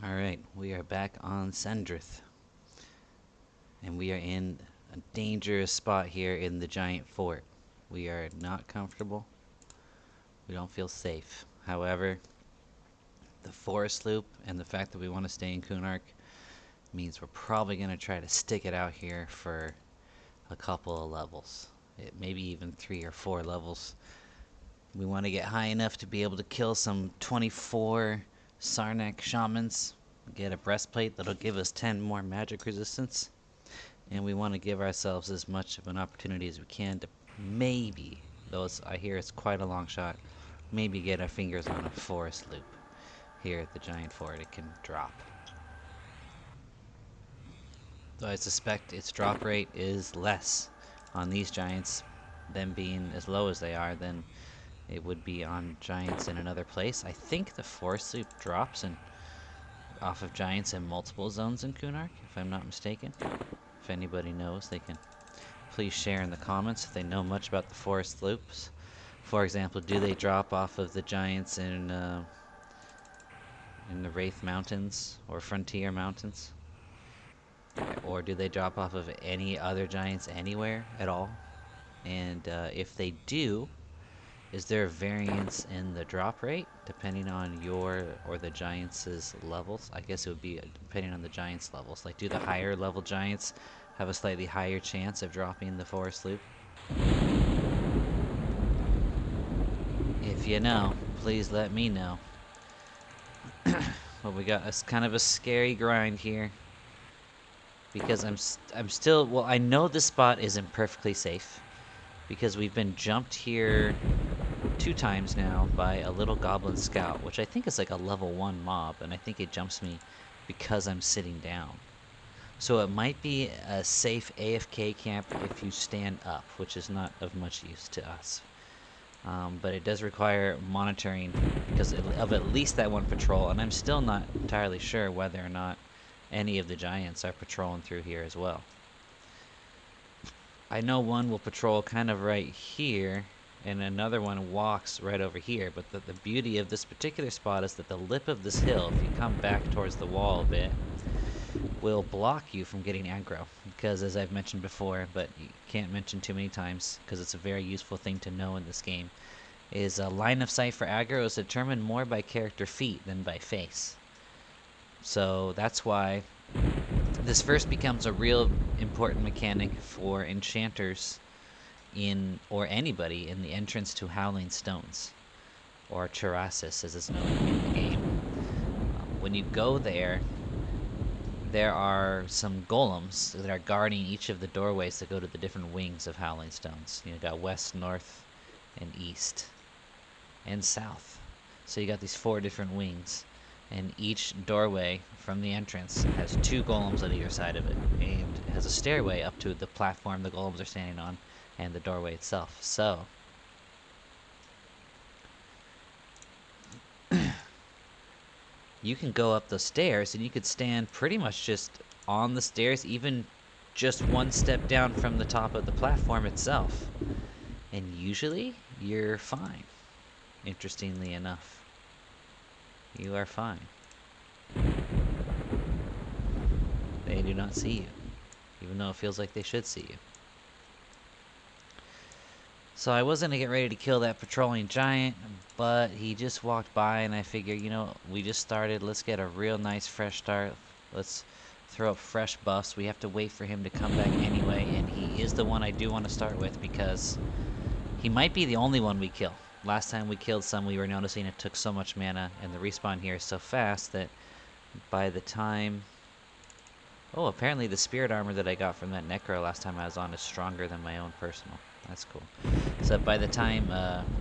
Alright, we are back on Sendrith. And we are in a dangerous spot here in the giant fort. We are not comfortable. We don't feel safe. However, the forest loop and the fact that we want to stay in Kunark means we're probably going to try to stick it out here for a couple of levels. Maybe even 3 or 4 levels. We want to get high enough to be able to kill some 24 Sarnak shamans. Get a breastplate that'll give us 10 more magic resistance. And we want to give ourselves as much of an opportunity as we can to maybe, though I hear it's quite a long shot, maybe get our fingers on a forest loop here at the giant fort it can drop. Though I suspect its drop rate is less on these giants, them being as low as they are, than it would be on giants in another place. I think the forest loop drops off of giants in multiple zones in Kunark, if I'm not mistaken. If anybody knows, they can please share in the comments if they know much about the forest loops. For example, do they drop off of the giants in the Wraith Mountains or Frontier Mountains? Or do they drop off of any other giants anywhere at all? And if they do, is there a variance in the drop rate depending on your or the giants' levels? I guess it would be depending on the giants' levels. Like, do the higher level giants have a slightly higher chance of dropping the forest loop? If you know, please let me know. Well, we got kind of a scary grind here, because I'm still, well, I know this spot isn't perfectly safe because we've been jumped here 2 times now by a little goblin scout, which I think is like a level 1 mob, and I think it jumps me because I'm sitting down. So it might be a safe AFK camp if you stand up, which is not of much use to us. But it does require monitoring because of at least that one patrol, and I'm still not entirely sure whether or not any of the giants are patrolling through here as well. I know one will patrol kind of right here, and another one walks right over here, but the beauty of this particular spot is that the lip of this hill, if you come back towards the wall a bit, will block you from getting aggro, because as I've mentioned before, but you can't mention too many times because it's a very useful thing to know in this game, is a line of sight for aggro is determined more by character feat than by face. So that's why this first becomes a real important mechanic for enchanters or anybody in the entrance to Howling Stones, or Charasis as it's known in the game. When you go there are some golems that are guarding each of the doorways that go to the different wings of Howling Stones. You got west, north, and east, and south. So you got these 4 different wings, and each doorway from the entrance has 2 golems on either side of it, and it has a stairway up to the platform the golems are standing on, and the doorway itself. So you can go up the stairs and you could stand pretty much just on the stairs, even just 1 step down from the top of the platform itself, and usually you're fine. Interestingly enough, you are fine. They do not see you, even though it feels like they should see you. So I was going to get ready to kill that patrolling giant, but he just walked by, and I figured, we just started. Let's get a real nice fresh start. Let's throw up fresh buffs. We have to wait for him to come back anyway, and he is the one I do want to start with because he might be the only one we kill. Last time we killed some, we were noticing it took so much mana, and the respawn here is so fast that by the time... Oh, apparently the spirit armor that I got from that Necro last time I was on is stronger than my own personal. That's cool. So by the time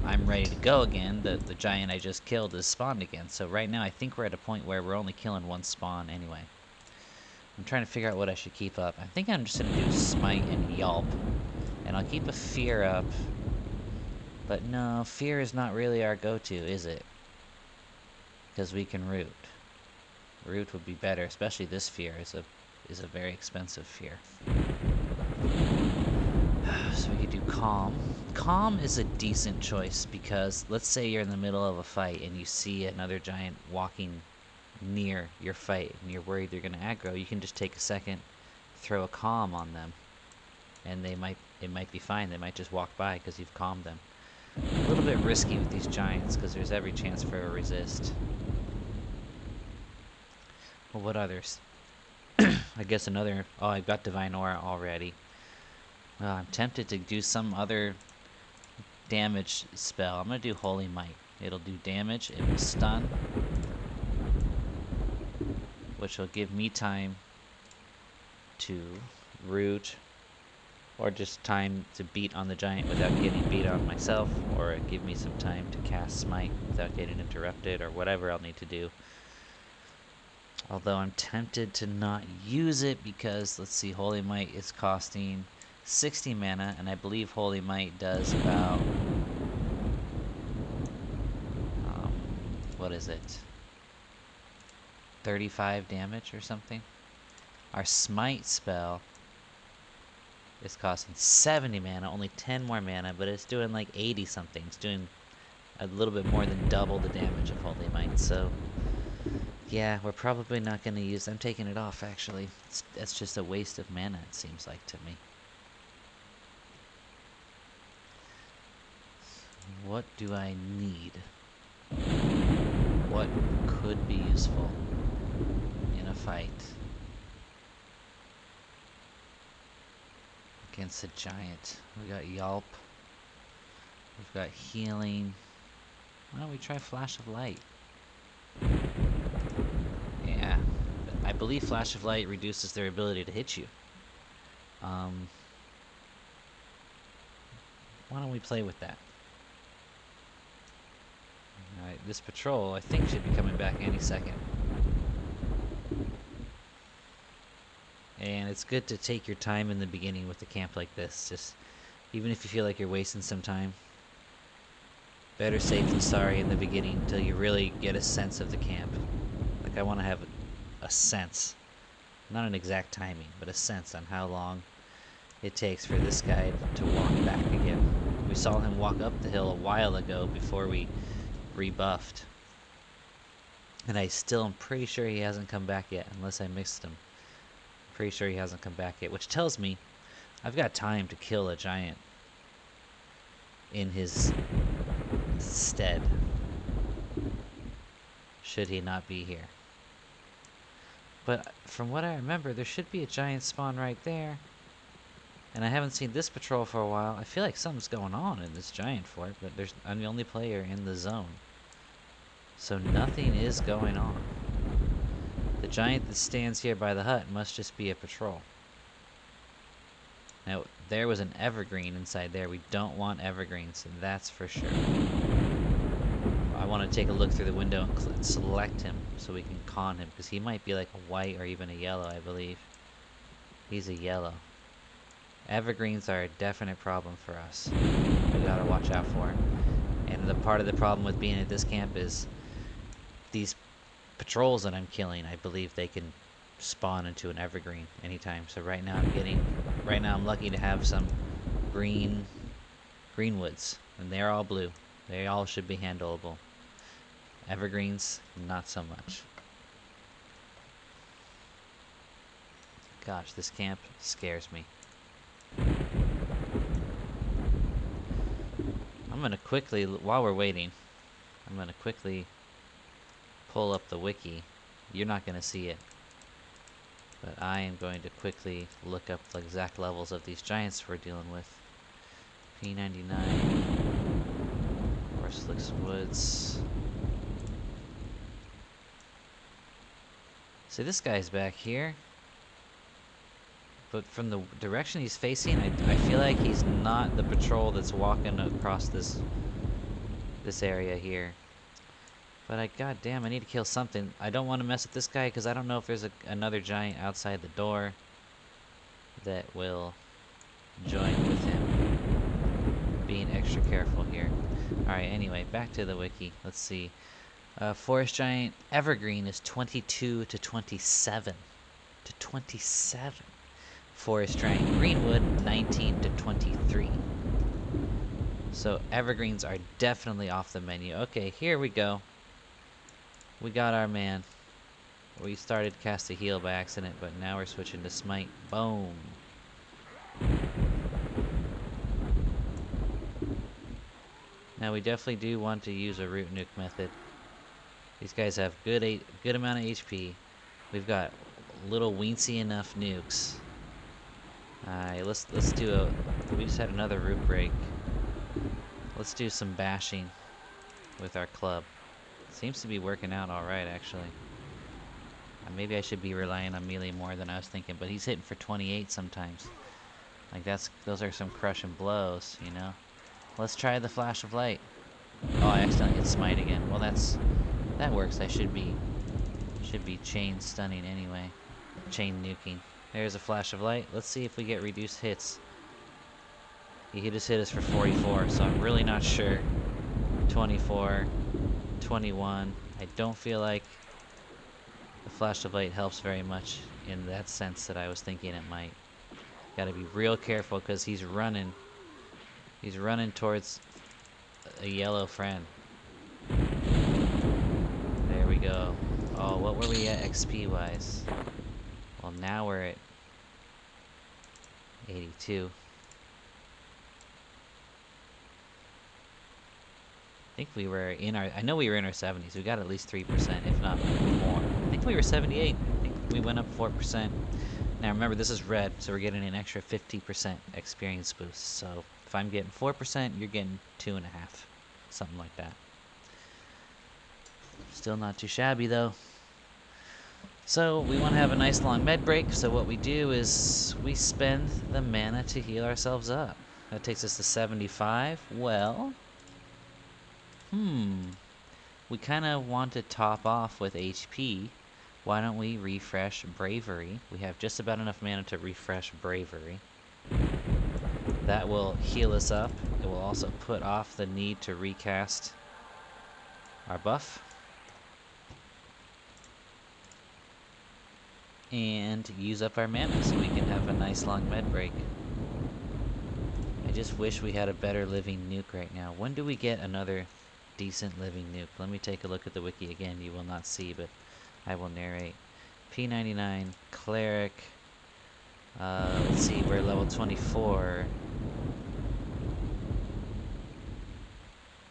I'm ready to go again, the giant I just killed is spawned again. So right now I think we're at a point where we're only killing 1 spawn anyway. I'm trying to figure out what I should keep up. I think I'm just going to do Smite and Yelp. And I'll keep a Fear up. But no, Fear is not really our go-to, is it? Because we can Root. Root would be better, especially this Fear is a very expensive fear. So we could do calm. Calm is a decent choice because let's say you're in the middle of a fight and you see another giant walking near your fight and you're worried they're going to aggro. You can just take a second, throw a calm on them, and it might be fine. They might just walk by because you've calmed them. A little bit risky with these giants because there's every chance for a resist. Well, what others? I guess another... Oh, I've got Divine Aura already. Well, I'm tempted to do some other damage spell. I'm going to do Holy Might. It'll do damage. It will stun, which will give me time to root, or just time to beat on the giant without getting beat on myself, or give me some time to cast Smite without getting interrupted, or whatever I'll need to do. Although I'm tempted to not use it because, let's see, Holy Might is costing 60 mana, and I believe Holy Might does about, what is it, 35 damage or something? Our Smite spell is costing 70 mana, only 10 more mana, but it's doing like 80 something. It's doing a little bit more than double the damage of Holy Might, so yeah, we're probably not going to use... I'm taking it off, actually. That's just a waste of mana, it seems like to me. What do I need? What could be useful in a fight against a giant? We got Yelp. We've got healing. Why don't we try Flash of Light? Yeah, I believe Flash of Light reduces their ability to hit you. Why don't we play with that? Alright, this patrol I think should be coming back any second. And it's good to take your time in the beginning with a camp like this. Just even if you feel like you're wasting some time, better safe than sorry in the beginning until you really get a sense of the camp. Like, I want to have a sense, not an exact timing, but a sense on how long it takes for this guy to walk back again. We saw him walk up the hill a while ago before we rebuffed, and I still am pretty sure he hasn't come back yet, unless I missed him. I'm pretty sure he hasn't come back yet, which tells me I've got time to kill a giant in his stead, should he not be here. But from what I remember, there should be a giant spawn right there. And I haven't seen this patrol for a while. I feel like something's going on in this giant fort, but I'm the only player in the zone. So nothing is going on. The giant that stands here by the hut must just be a patrol. Now, there was an evergreen inside there. We don't want evergreens, that's for sure. I want to take a look through the window and select him so we can con him, because he might be like a white or even a yellow, I believe. He's a yellow. Evergreens are a definite problem for us. We gotta watch out for. And the part of the problem with being at this camp is these patrols that I'm killing, I believe they can spawn into an evergreen anytime. So right now I'm lucky to have some greenwoods, and they're all blue. They all should be handleable. Evergreens, not so much. Gosh, this camp scares me. I'm gonna quickly, while we're waiting, I'm gonna quickly pull up the wiki. You're not gonna see it, but I am going to quickly look up the exact levels of these giants we're dealing with. P99, Warsliks Woods. See, this guy's back here, but from the direction he's facing, I feel like he's not the patrol that's walking across this area here. But goddamn, I need to kill something. I don't want to mess with this guy because I don't know if there's another giant outside the door that will join with him. Being extra careful here. Alright, anyway, back to the wiki. Let's see. Forest giant evergreen is 22 to 27. to 27. Forest Giant Greenwood, 19 to 23. So evergreens are definitely off the menu. Okay, here we go. We got our man. We started cast a heal by accident, but now we're switching to smite. Boom. Now we definitely do want to use a root nuke method. These guys have good amount of HP. We've got little weensy enough nukes. Alright, let's do a. We just had another root break. Let's do some bashing with our club. Seems to be working out all right, actually. Maybe I should be relying on melee more than I was thinking, but he's hitting for 28 sometimes. Like those are some crushing blows, you know. Let's try the flash of light. Oh, I accidentally hit smite again. Well, that works. I should be chain stunning anyway. Chain nuking. There's a flash of light. Let's see if we get reduced hits. He just hit us for 44, so I'm really not sure. 24, 21. I don't feel like the flash of light helps very much in that sense that I was thinking it might. Gotta be real careful because he's running. He's running towards a yellow friend. There we go. Oh, what were we at XP wise? Well, now we're at 82. I think we were in our, I know we were in our 70s. We got at least 3%, if not more. I think we were 78. I think we went up 4%. Now remember, this is red, so we're getting an extra 50% experience boost. So if I'm getting 4%, you're getting 2.5. Something like that. Still not too shabby, though. So we want to have a nice long med break, so what we do is we spend the mana to heal ourselves up. That takes us to 75. Well, we kind of want to top off with HP. Why don't we refresh Bravery? We have just about enough mana to refresh Bravery. That will heal us up. It will also put off the need to recast our buff. And use up our mana so we can have a nice long med break. I just wish we had a better living nuke right now. When do we get another decent living nuke? Let me take a look at the wiki again. You will not see, but I will narrate. P99, Cleric. Let's see, we're level 24.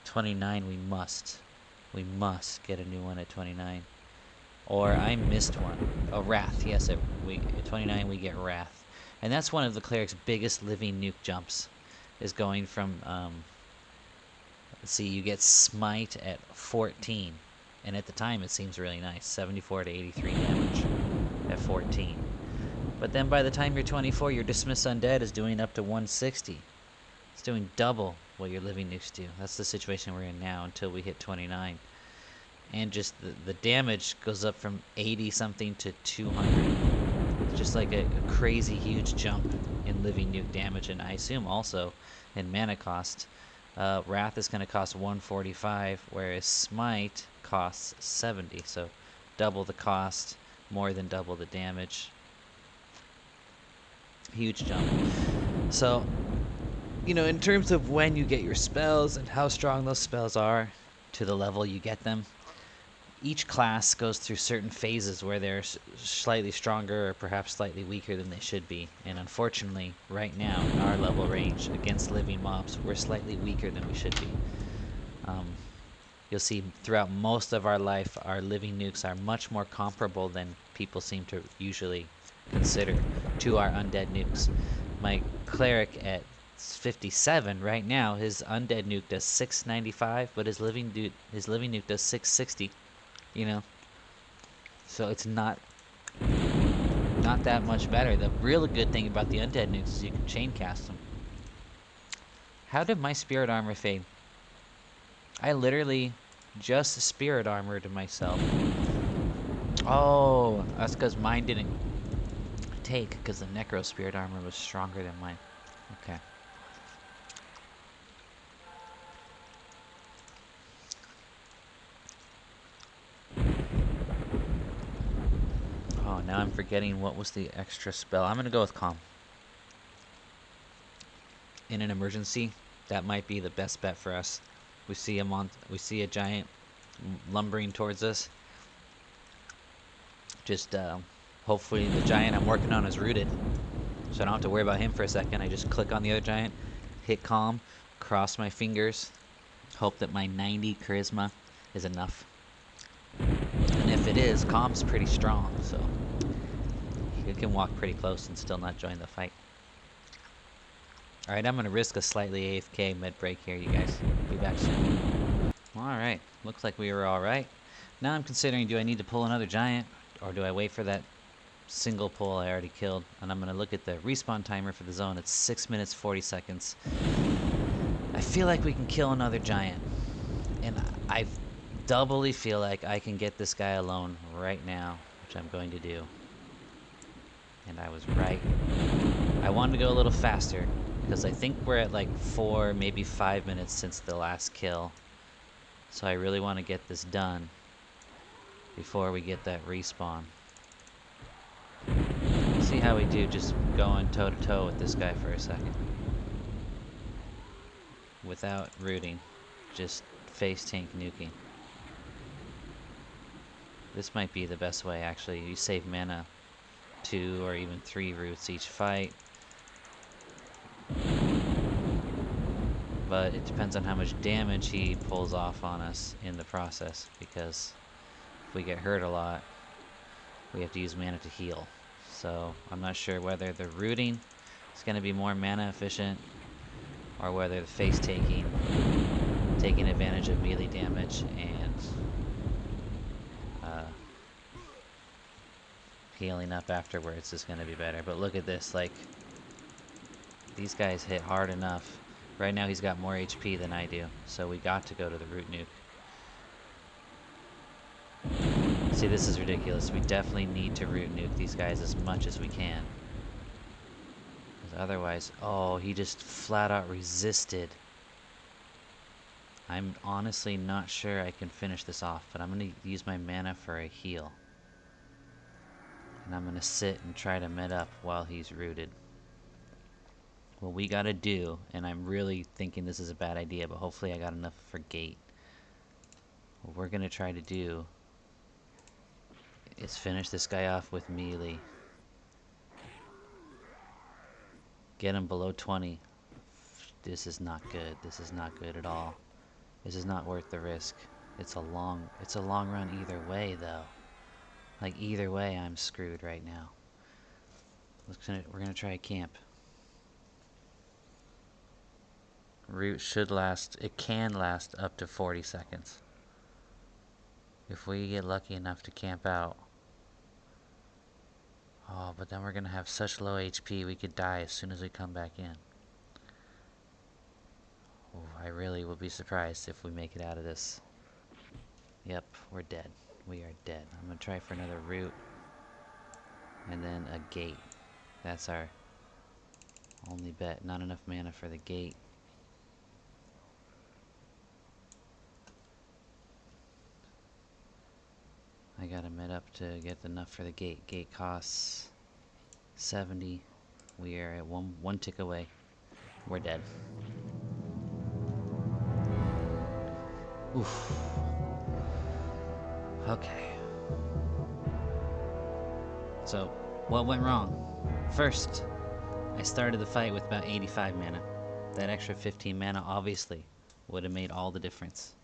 29, we must. We must get a new one at 29. Or I missed one. Oh, Wrath. Yes, at 29 we get Wrath. And that's one of the Cleric's biggest living nuke jumps. Is going from, let's see, you get Smite at 14. And at the time it seems really nice. 74 to 83 damage at 14. But then by the time you're 24, your Dismiss Undead is doing up to 160. It's doing double what your living nukes do. That's the situation we're in now until we hit 29. And just the damage goes up from 80 something to 200. It's just like a crazy huge jump in living nuke damage, and I assume also in mana cost. Wrath is going to cost 145, whereas Smite costs 70, so double the cost, more than double the damage. Huge jump. So, you know, in terms of when you get your spells and how strong those spells are to the level you get them, each class goes through certain phases where they're slightly stronger or perhaps slightly weaker than they should be. And unfortunately, right now, in our level range, against living mobs, we're slightly weaker than we should be. You'll see throughout most of our life, our living nukes are much more comparable than people seem to usually consider to our undead nukes. My Cleric at 57 right now, his undead nuke does 695, but his living nuke does 660. You know, so it's not that much better. The real good thing about the undead nukes is you can chain cast them. How did my spirit armor fade? I literally just spirit armored myself. Oh, that's because mine didn't take, because the necro spirit armor was stronger than mine. Okay. Now I'm forgetting what was the extra spell. I'm gonna go with Calm. In an emergency, that might be the best bet for us. We see a giant lumbering towards us. Just hopefully the giant I'm working on is rooted, so I don't have to worry about him for a second. I just click on the other giant, hit Calm, cross my fingers, hope that my 90 charisma is enough. And if it is, Calm's pretty strong, so he can walk pretty close and still not join the fight. Alright, I'm going to risk a slightly AFK mid-break here, you guys. Be back soon. Alright, looks like we were alright. Now I'm considering, do I need to pull another giant, or do I wait for that single pull I already killed? And I'm going to look at the respawn timer for the zone. It's 6 minutes 40 seconds. I feel like we can kill another giant. And I doubly feel like I can get this guy alone right now, which I'm going to do. And I was right. I wanted to go a little faster, because I think we're at like 4, maybe 5 minutes since the last kill. So I really want to get this done before we get that respawn. See how we do just going toe to toe with this guy for a second. Without rooting, just face tank nuking. This might be the best way actually. You save mana 2 or even 3 roots each fight. But it depends on how much damage he pulls off on us in the process, because if we get hurt a lot, we have to use mana to heal. So I'm not sure whether the rooting is going to be more mana efficient, or whether the face taking advantage of melee damage and healing up afterwards is going to be better. But look at this, like, these guys hit hard enough. Right now he's got more HP than I do, so we got to go to the root nuke. See, this is ridiculous. We definitely need to root nuke these guys as much as we can. Because otherwise, oh, he just flat out resisted. I'm honestly not sure I can finish this off, but I'm going to use my mana for a heal. And I'm going to sit and try to mid up while he's rooted. What we gotta do, and I'm really thinking this is a bad idea, but hopefully I got enough for gate. What we're gonna try to do is finish this guy off with melee. Get him below 20. This is not good. This is not good at all. This is not worth the risk. It's a long run either way though. Like either way I'm screwed right now. We're gonna try a camp. Root should last, it can last up to 40 seconds. If we get lucky enough to camp out. Oh, but then we're going to have such low HP we could die as soon as we come back in. Oh, I really will be surprised if we make it out of this. Yep, we're dead. We are dead. I'm going to try for another root. And then a gate. That's our only bet. Not enough mana for the gate. I gotta mid up to get enough for the gate. Gate costs 70. We are at one tick away. We're dead. Oof. Okay. So, what went wrong? First, I started the fight with about 85 mana. That extra 15 mana obviously would have made all the difference.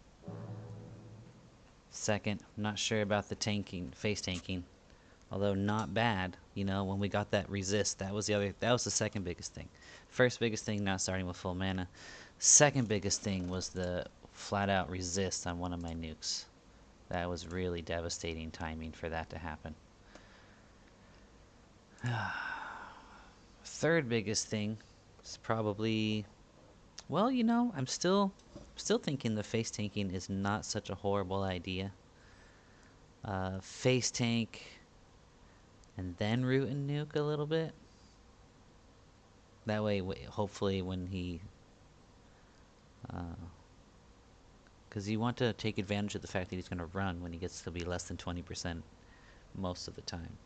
Second, I'm not sure about the face tanking. Although not bad, you know, when we got that resist, that was the second biggest thing. First biggest thing, not starting with full mana. Second biggest thing was the flat out resist on one of my nukes. That was really devastating timing for that to happen. Third biggest thing is probably, well, you know, I'm still thinking the face tanking is not such a horrible idea. Face tank and then root and nuke a little bit. That way, hopefully when he, because you want to take advantage of the fact that he's going to run when he gets to be less than 20% most of the time.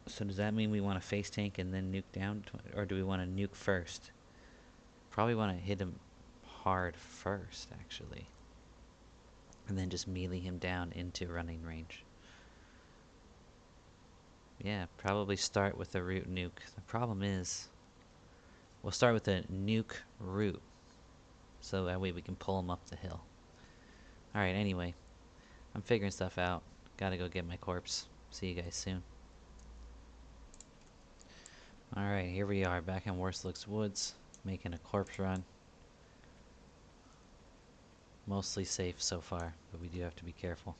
So does that mean we want to face tank and then nuke down? Or do we want to nuke first? Probably want to hit him hard first, actually. And then just melee him down into running range. Yeah, probably start with a root nuke. The problem is, we'll start with a nuke root. So that way we can pull him up the hill. Alright, anyway. I'm figuring stuff out. Gotta go get my corpse. See you guys soon. Alright, here we are back in Warsliks Woods. Making a corpse run. Mostly safe so far, but we do have to be careful.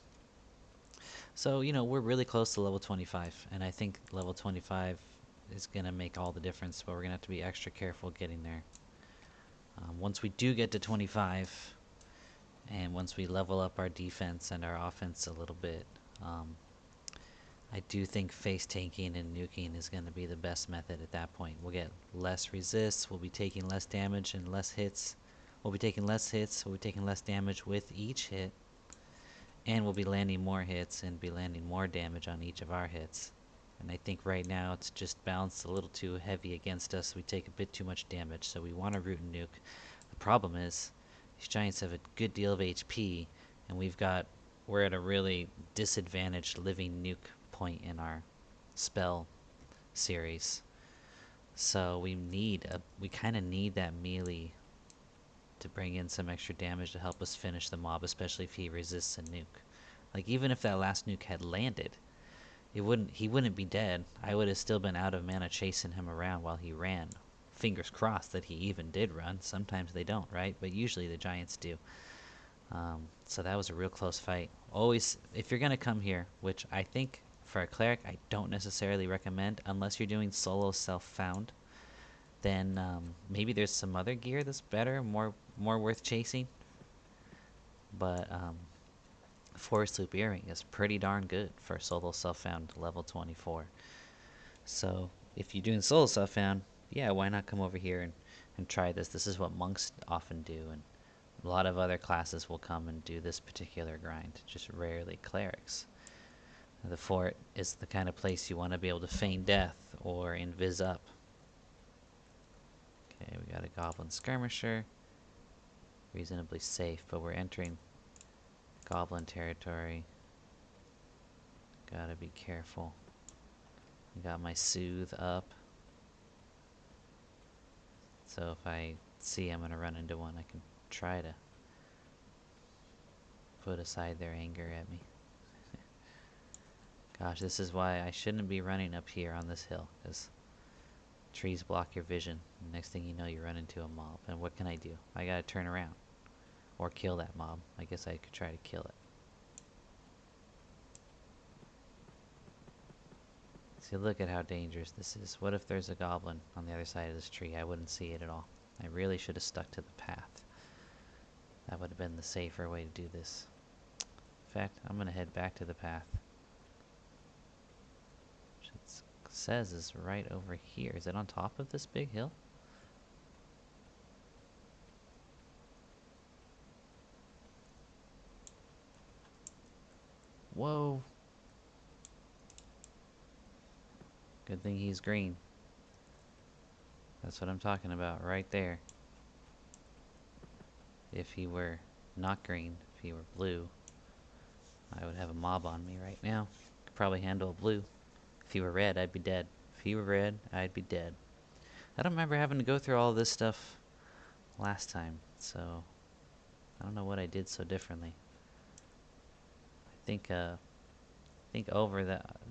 So, you know, we're really close to level 25, and I think level 25 is going to make all the difference, but we're going to have to be extra careful getting there. Once we do get to 25, and once we level up our defense and our offense a little bit, I do think face tanking and nuking is going to be the best method at that point. We'll get less resists, we'll be taking less damage and less hits. We'll be taking less hits, we'll be taking less damage with each hit. And we'll be landing more hits and be landing more damage on each of our hits. And I think right now it's just balanced a little too heavy against us. We take a bit too much damage, so we want to root and nuke. The problem is, these giants have a good deal of HP, and we're at a really disadvantaged living nuke point in our spell series. So we kind of need that melee to bring in some extra damage to help us finish the mob, especially if he resists a nuke. Like, even if that last nuke had landed, he wouldn't be dead. I would have still been out of mana chasing him around while he ran. Fingers crossed that he even did run. Sometimes they don't, right? But usually the giants do. So that was a real close fight. Always, if you're going to come here, which I think for a cleric I don't necessarily recommend, unless you're doing solo self-found, then maybe there's some other gear that's better, more worth chasing. But Forest Loop Earring is pretty darn good for solo self-found level 24. So if you're doing solo self-found, yeah, why not come over here and try this? This is what monks often do, and a lot of other classes will come and do this particular grind, just rarely clerics. The fort is the kind of place you want to be able to feign death or invis up. Okay, we got a goblin skirmisher. Reasonably safe, but we're entering goblin territory. Gotta be careful. I got my soothe up. So if I see I'm gonna run into one, I can try to put aside their anger at me. Gosh, this is why I shouldn't be running up here on this hill, because trees block your vision. Next thing you know, you run into a mob. And what can I do? I gotta turn around. Or kill that mob. I guess I could try to kill it. See, look at how dangerous this is. What if there's a goblin on the other side of this tree? I wouldn't see it at all. I really should have stuck to the path. That would have been the safer way to do this. In fact, I'm going to head back to the path. Which it says is right over here. Is it on top of this big hill? Whoa! Good thing he's green. That's what I'm talking about right there. If he were not green, if he were blue, I would have a mob on me right now. Could probably handle a blue. If he were red, I'd be dead. If he were red, I'd be dead. I don't remember having to go through all this stuff last time, so I don't know what I did so differently. I think over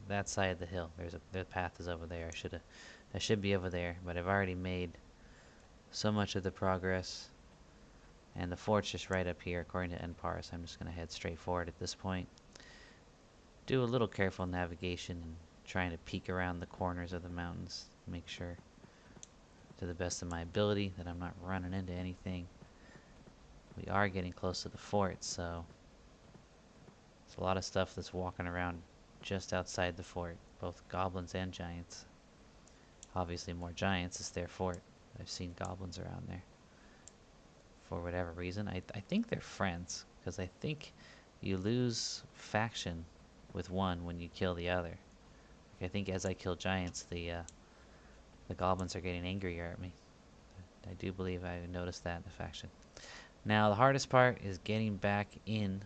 that side of the hill. The path is over there. I should be over there, but I've already made so much of the progress. And the fort's just right up here, according to NPAR, so I'm just going to head straight forward at this point. Do a little careful navigation and trying to peek around the corners of the mountains. Make sure, to the best of my ability, that I'm not running into anything. We are getting close to the fort, so there's a lot of stuff that's walking around just outside the fort, both goblins and giants. Obviously more giants, it's their fort. I've seen goblins around there. For whatever reason. I think they're friends, because I think you lose faction with one when you kill the other. I think as I kill giants, the goblins are getting angrier at me. I do believe I noticed that in the faction. Now the hardest part is getting back in.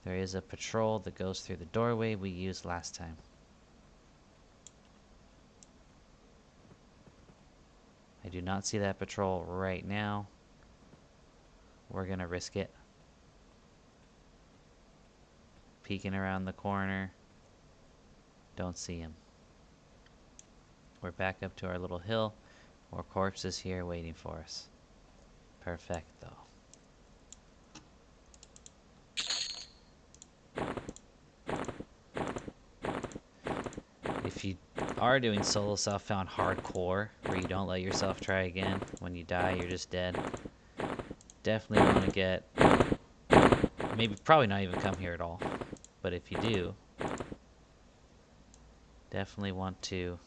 There is a patrol that goes through the doorway we used last time. I do not see that patrol right now. We're gonna risk it. Peeking around the corner. Don't see him. We're back up to our little hill. More corpses here waiting for us. Perfecto. If you are doing solo self-found hardcore, where you don't let yourself try again, when you die you're just dead, definitely want to get, probably not even come here at all, but if you do, definitely want to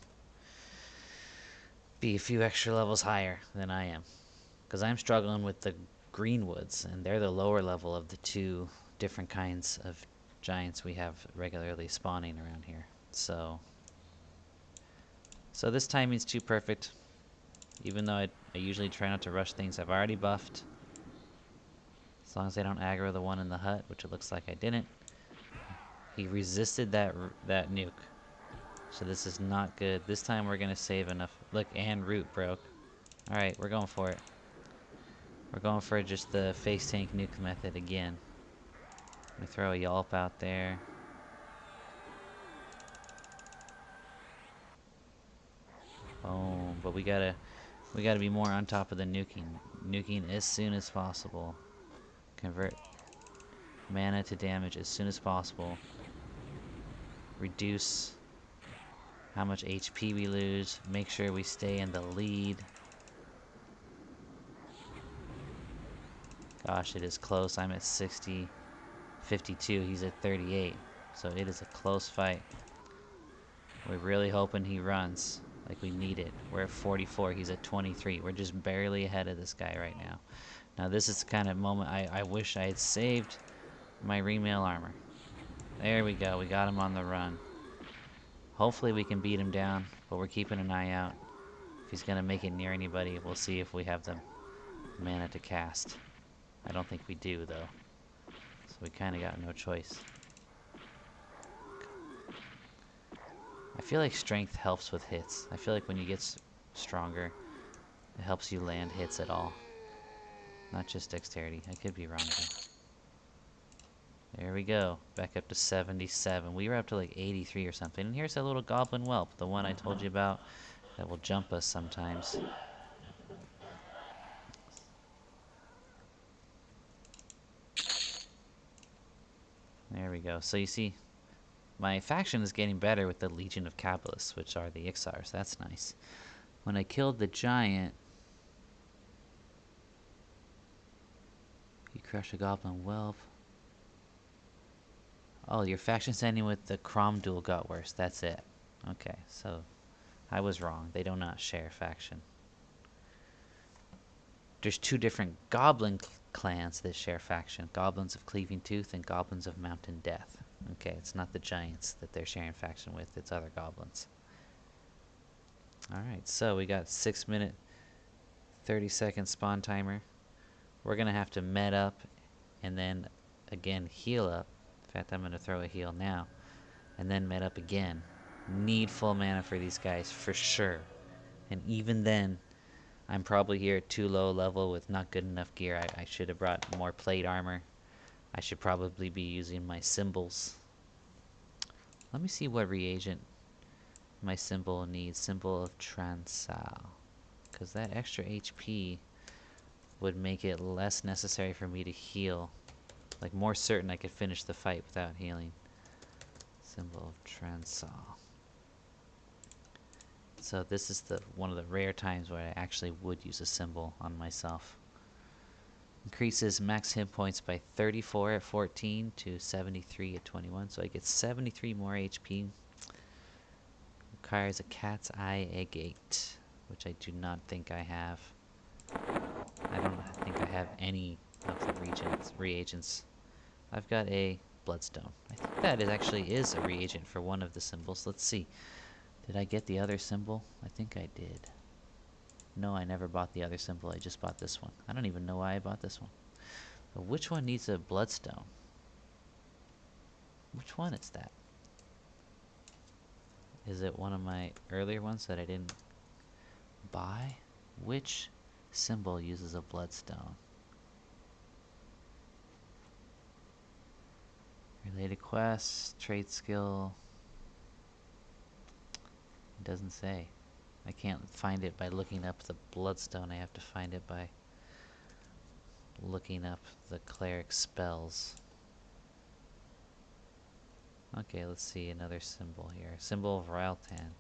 be a few extra levels higher than I am, because I'm struggling with the green woods, and they're the lower level of the two different kinds of giants we have regularly spawning around here. So this timing's too perfect. Even though I usually try not to rush things, I've already buffed. As long as I don't aggro the one in the hut, which it looks like I didn't. He resisted that nuke. So this is not good. This time we're going to save enough. Look, and root broke. Alright, we're going for it. We're going for just the face tank nuke method again. Let me throw a Yelp out there. Boom. But we gotta be more on top of the nuking. Nuking as soon as possible. Convert mana to damage as soon as possible. Reduce how much HP we lose. Make sure we stay in the lead. Gosh, it is close. I'm at 60, 52. He's at 38. So it is a close fight. We're really hoping he runs. Like we need it. We're at 44. He's at 23. We're just barely ahead of this guy right now. Now this is the kind of moment I wish I had saved my remail armor. There we go. We got him on the run. Hopefully we can beat him down, but we're keeping an eye out. If he's going to make it near anybody, we'll see if we have the mana to cast. I don't think we do, though. So we kind of got no choice. I feel like strength helps with hits. I feel like when you get stronger, it helps you land hits at all. Not just dexterity. I could be wrong, though. There we go. Back up to 77. We were up to like 83 or something. And here's that little goblin whelp, the one I told you about that will jump us sometimes. There we go. So you see, my faction is getting better with the Legion of Kabbalists, which are the Ixars. That's nice. When I killed the giant, he crushed a goblin whelp. Oh, your faction's ending with the Crom duel got worse. That's it. Okay, so I was wrong. They do not share faction. There's two different goblin clans that share faction. Goblins of Cleaving Tooth and Goblins of Mountain Death. Okay, it's not the giants that they're sharing faction with. It's other goblins. Alright, so we got 6 minute, 30-second spawn timer. We're going to have to med up and then again heal up. In fact, I'm going to throw a heal now. And then med up again. Need full mana for these guys, for sure. And even then, I'm probably here at too low level with not good enough gear. I should have brought more plate armor. I should probably be using my symbols. Let me see what reagent my symbol needs. Symbol of Transal. Because that extra HP would make it less necessary for me to heal. Like, more certain I could finish the fight without healing. Symbol of Transal. So this is one of the rare times where I actually would use a symbol on myself. Increases max hit points by 34 at 14 to 73 at 21. So I get 73 more HP. Requires a cat's eye agate, which I do not think I have. I don't think I have any of the reagents. I've got a bloodstone. I think that actually is a reagent for one of the symbols. Let's see. Did I get the other symbol? I think I did. No, I never bought the other symbol. I just bought this one. I don't even know why I bought this one. But which one needs a bloodstone? Which one is that? Is it one of my earlier ones that I didn't buy? Which symbol uses a bloodstone? Related quests, trait skill. It doesn't say. I can't find it by looking up the bloodstone. I have to find it by looking up the cleric spells. Okay, let's see another symbol here. Symbol of Ryltan.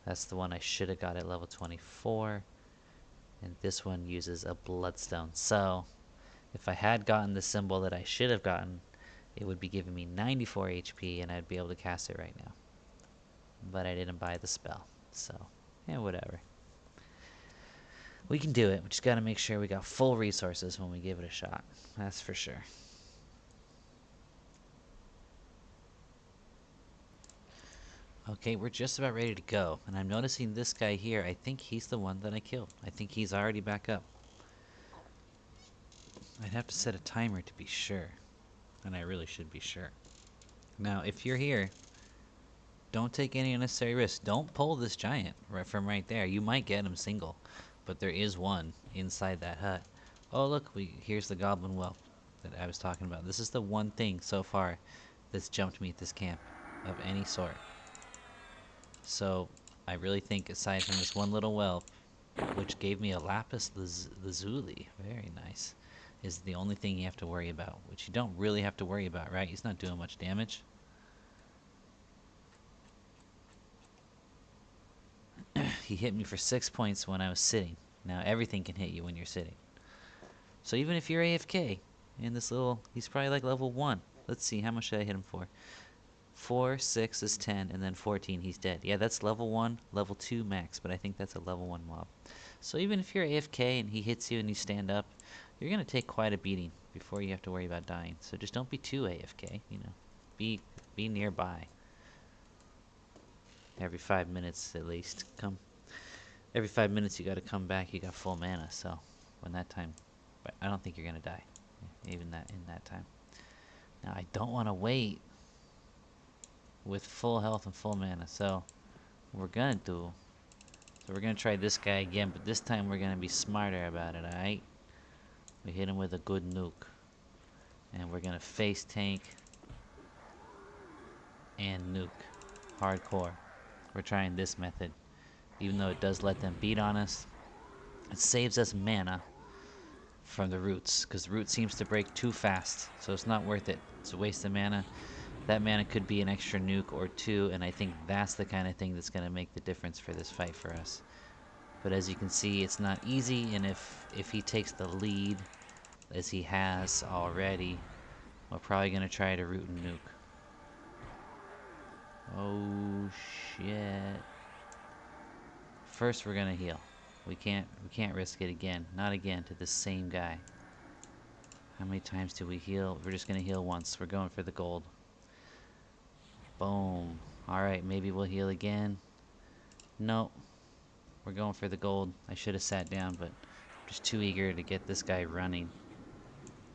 That's the one I should have got at level 24. And this one uses a bloodstone. So, if I had gotten the symbol that I should have gotten, it would be giving me 94 HP and I'd be able to cast it right now. But I didn't buy the spell. So, yeah, whatever. We can do it. We just gotta make sure we got full resources when we give it a shot. That's for sure. Okay, we're just about ready to go. And I'm noticing this guy here. I think he's the one that I killed. I think he's already back up. I'd have to set a timer to be sure. And I really should be sure. Now, if you're here, don't take any unnecessary risks. Don't pull this giant right from right there. You might get him single. But there is one inside that hut. Oh, look, here's the goblin whelp that I was talking about. This is the one thing so far that's jumped me at this camp of any sort. So, I really think aside from this one little whelp, which gave me a lapis lazuli, very nice, is the only thing you have to worry about. Which you don't really have to worry about, right? He's not doing much damage. He hit me for 6 points when I was sitting. Now everything can hit you when you're sitting. So even if you're AFK, in this little, he's probably like level 1. Let's see, how much did I hit him for? 4, 6 is 10, and then 14, he's dead. Yeah, that's level 1, level 2 max, but I think that's a level 1 mob. So even if you're AFK and he hits you and you stand up, you're going to take quite a beating before you have to worry about dying. So just don't be too AFK, you know. Be nearby. Every 5 minutes at least. Every 5 minutes you got to come back, you got full mana, so when that time, but I don't think you're going to die, even in that time. Now I don't want to wait with full health and full mana, so we're gonna try this guy again, but this time we're gonna be smarter about it. Alright, we hit him with a good nuke and we're gonna face tank and nuke hardcore. We're trying this method, even though it does let them beat on us. It saves us mana from the roots, because the root seems to break too fast, so it's not worth it. It's a waste of mana. That mana could be an extra nuke or two, and I think that's the kind of thing that's going to make the difference for this fight for us. But as you can see, it's not easy, and if he takes the lead, as he has already, we're probably going to try to root and nuke. Oh, shit. First, we're going to heal. We can't risk it again. Not again to the same guy. How many times do we heal? We're just going to heal once. We're going for the gold. Boom. Alright, maybe we'll heal again. Nope. We're going for the gold. I should have sat down, but I'm just too eager to get this guy running.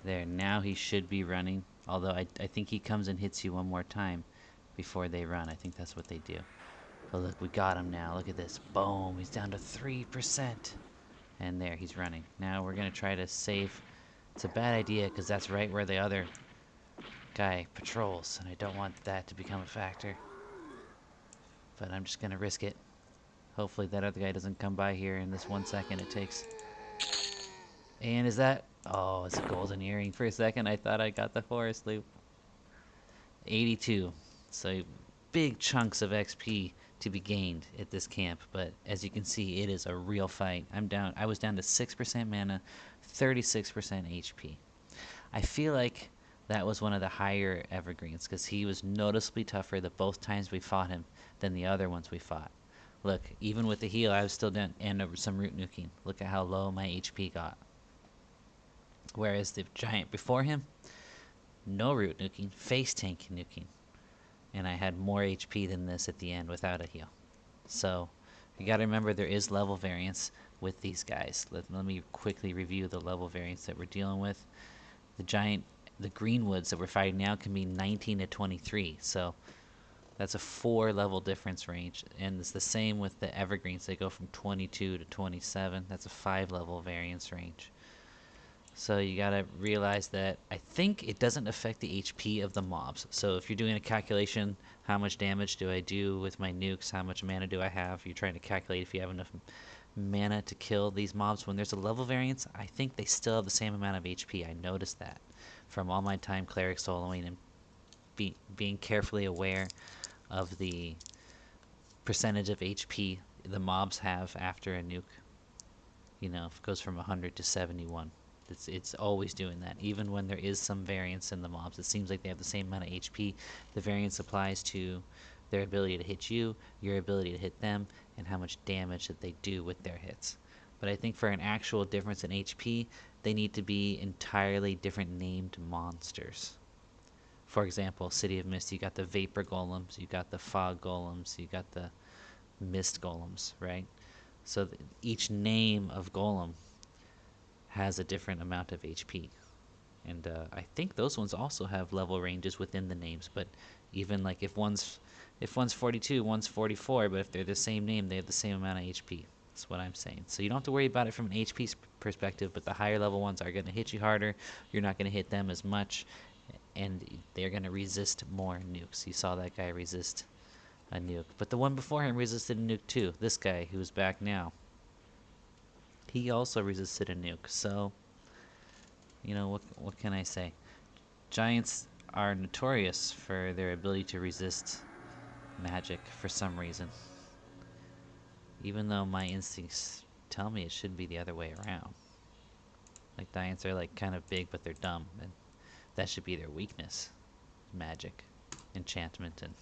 There, now he should be running. Although I think he comes and hits you one more time before they run. I think that's what they do. But look, we got him now. Look at this. Boom. He's down to 3%. And there, he's running. Now we're going to try to save. It's a bad idea because that's right where the other guy patrols, and I don't want that to become a factor. But I'm just going to risk it. Hopefully that other guy doesn't come by here in this 1 second it takes. And is that... Oh, it's a golden earring. For a second I thought I got the forest loop. 82. So big chunks of XP to be gained at this camp, but as you can see, it is a real fight. I was down to 6% mana, 36% HP. I feel like that was one of the higher evergreens, because he was noticeably tougher the both times we fought him than the other ones we fought. Look, even with the heal, I was still down, and some root nuking. Look at how low my HP got. Whereas the giant before him, no root nuking, face tank nuking. And I had more HP than this at the end without a heal. So you gotta remember there is level variance with these guys. Let me quickly review the level variance that we're dealing with. The Greenwoods that we're fighting now can be 19 to 23. So that's a 4 level difference range. And it's the same with the Evergreens. They go from 22 to 27. That's a 5 level variance range. So you gotta realize that I think it doesn't affect the HP of the mobs. So if you're doing a calculation, how much damage do I do with my nukes, how much mana do I have, you're trying to calculate if you have enough mana to kill these mobs. When there's a level variance, I think they still have the same amount of HP. I noticed that from all my time cleric soloing and being carefully aware of the percentage of HP the mobs have after a nuke. You know, if it goes from 100 to 71. It's always doing that. Even when there is some variance in the mobs, it seems like they have the same amount of HP. The variance applies to their ability to hit you, your ability to hit them, and how much damage that they do with their hits. But I think for an actual difference in HP, they need to be entirely different named monsters. For example, City of Mist, you got the Vapor Golems, you got the Fog Golems, you got the Mist Golems, right? So each name of Golem has a different amount of HP. And I think those ones also have level ranges within the names, but even like if one's 42, one's 44, but if they're the same name, they have the same amount of HP. That's what I'm saying. So you don't have to worry about it from an HP perspective, but the higher level ones are going to hit you harder. You're not going to hit them as much, and they're going to resist more nukes. You saw that guy resist a nuke, but the one before him resisted a nuke too. This guy who's back now, he also resisted a nuke. So, you know, what can I say? Giants are notorious for their ability to resist magic for some reason. Even though my instincts tell me it should be the other way around. Like, giants are like kind of big, but they're dumb, and that should be their weakness. Magic, enchantment, and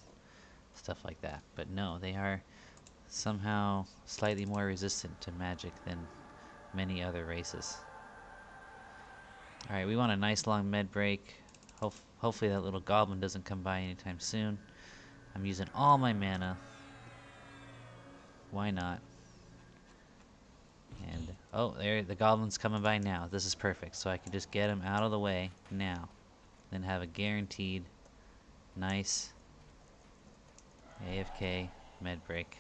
stuff like that. But no, they are somehow slightly more resistant to magic than many other races. Alright, we want a nice long med break. Hopefully that little goblin doesn't come by anytime soon. I'm using all my mana. Why not? And, oh, there, the goblin's coming by now. This is perfect. So I can just get him out of the way now. Then have a guaranteed nice AFK med break.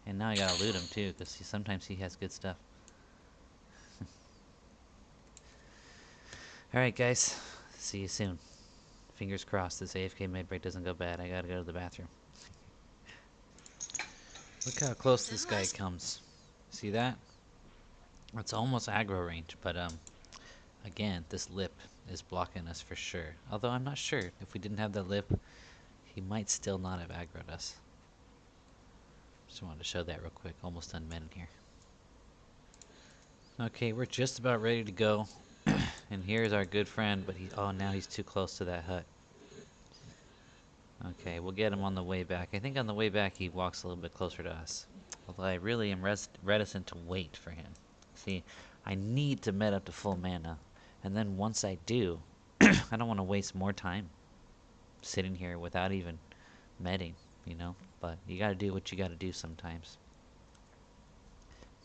And now I gotta loot him too, because sometimes he has good stuff. Alright guys, see you soon. Fingers crossed this AFK med break doesn't go bad. I gotta go to the bathroom. Look how close this guy comes. See that? It's almost aggro range, but again, this lip is blocking us for sure. Although I'm not sure. If we didn't have that lip, he might still not have aggroed us. Just wanted to show that real quick. Almost done men here. Okay, we're just about ready to go. And here's our good friend, but now he's too close to that hut. Okay, we'll get him on the way back. I think on the way back he walks a little bit closer to us. Although I really am reticent to wait for him. See, I need to med up to full mana. And then once I do, I don't want to waste more time sitting here without even medding, you know? But you gotta do what you gotta do sometimes.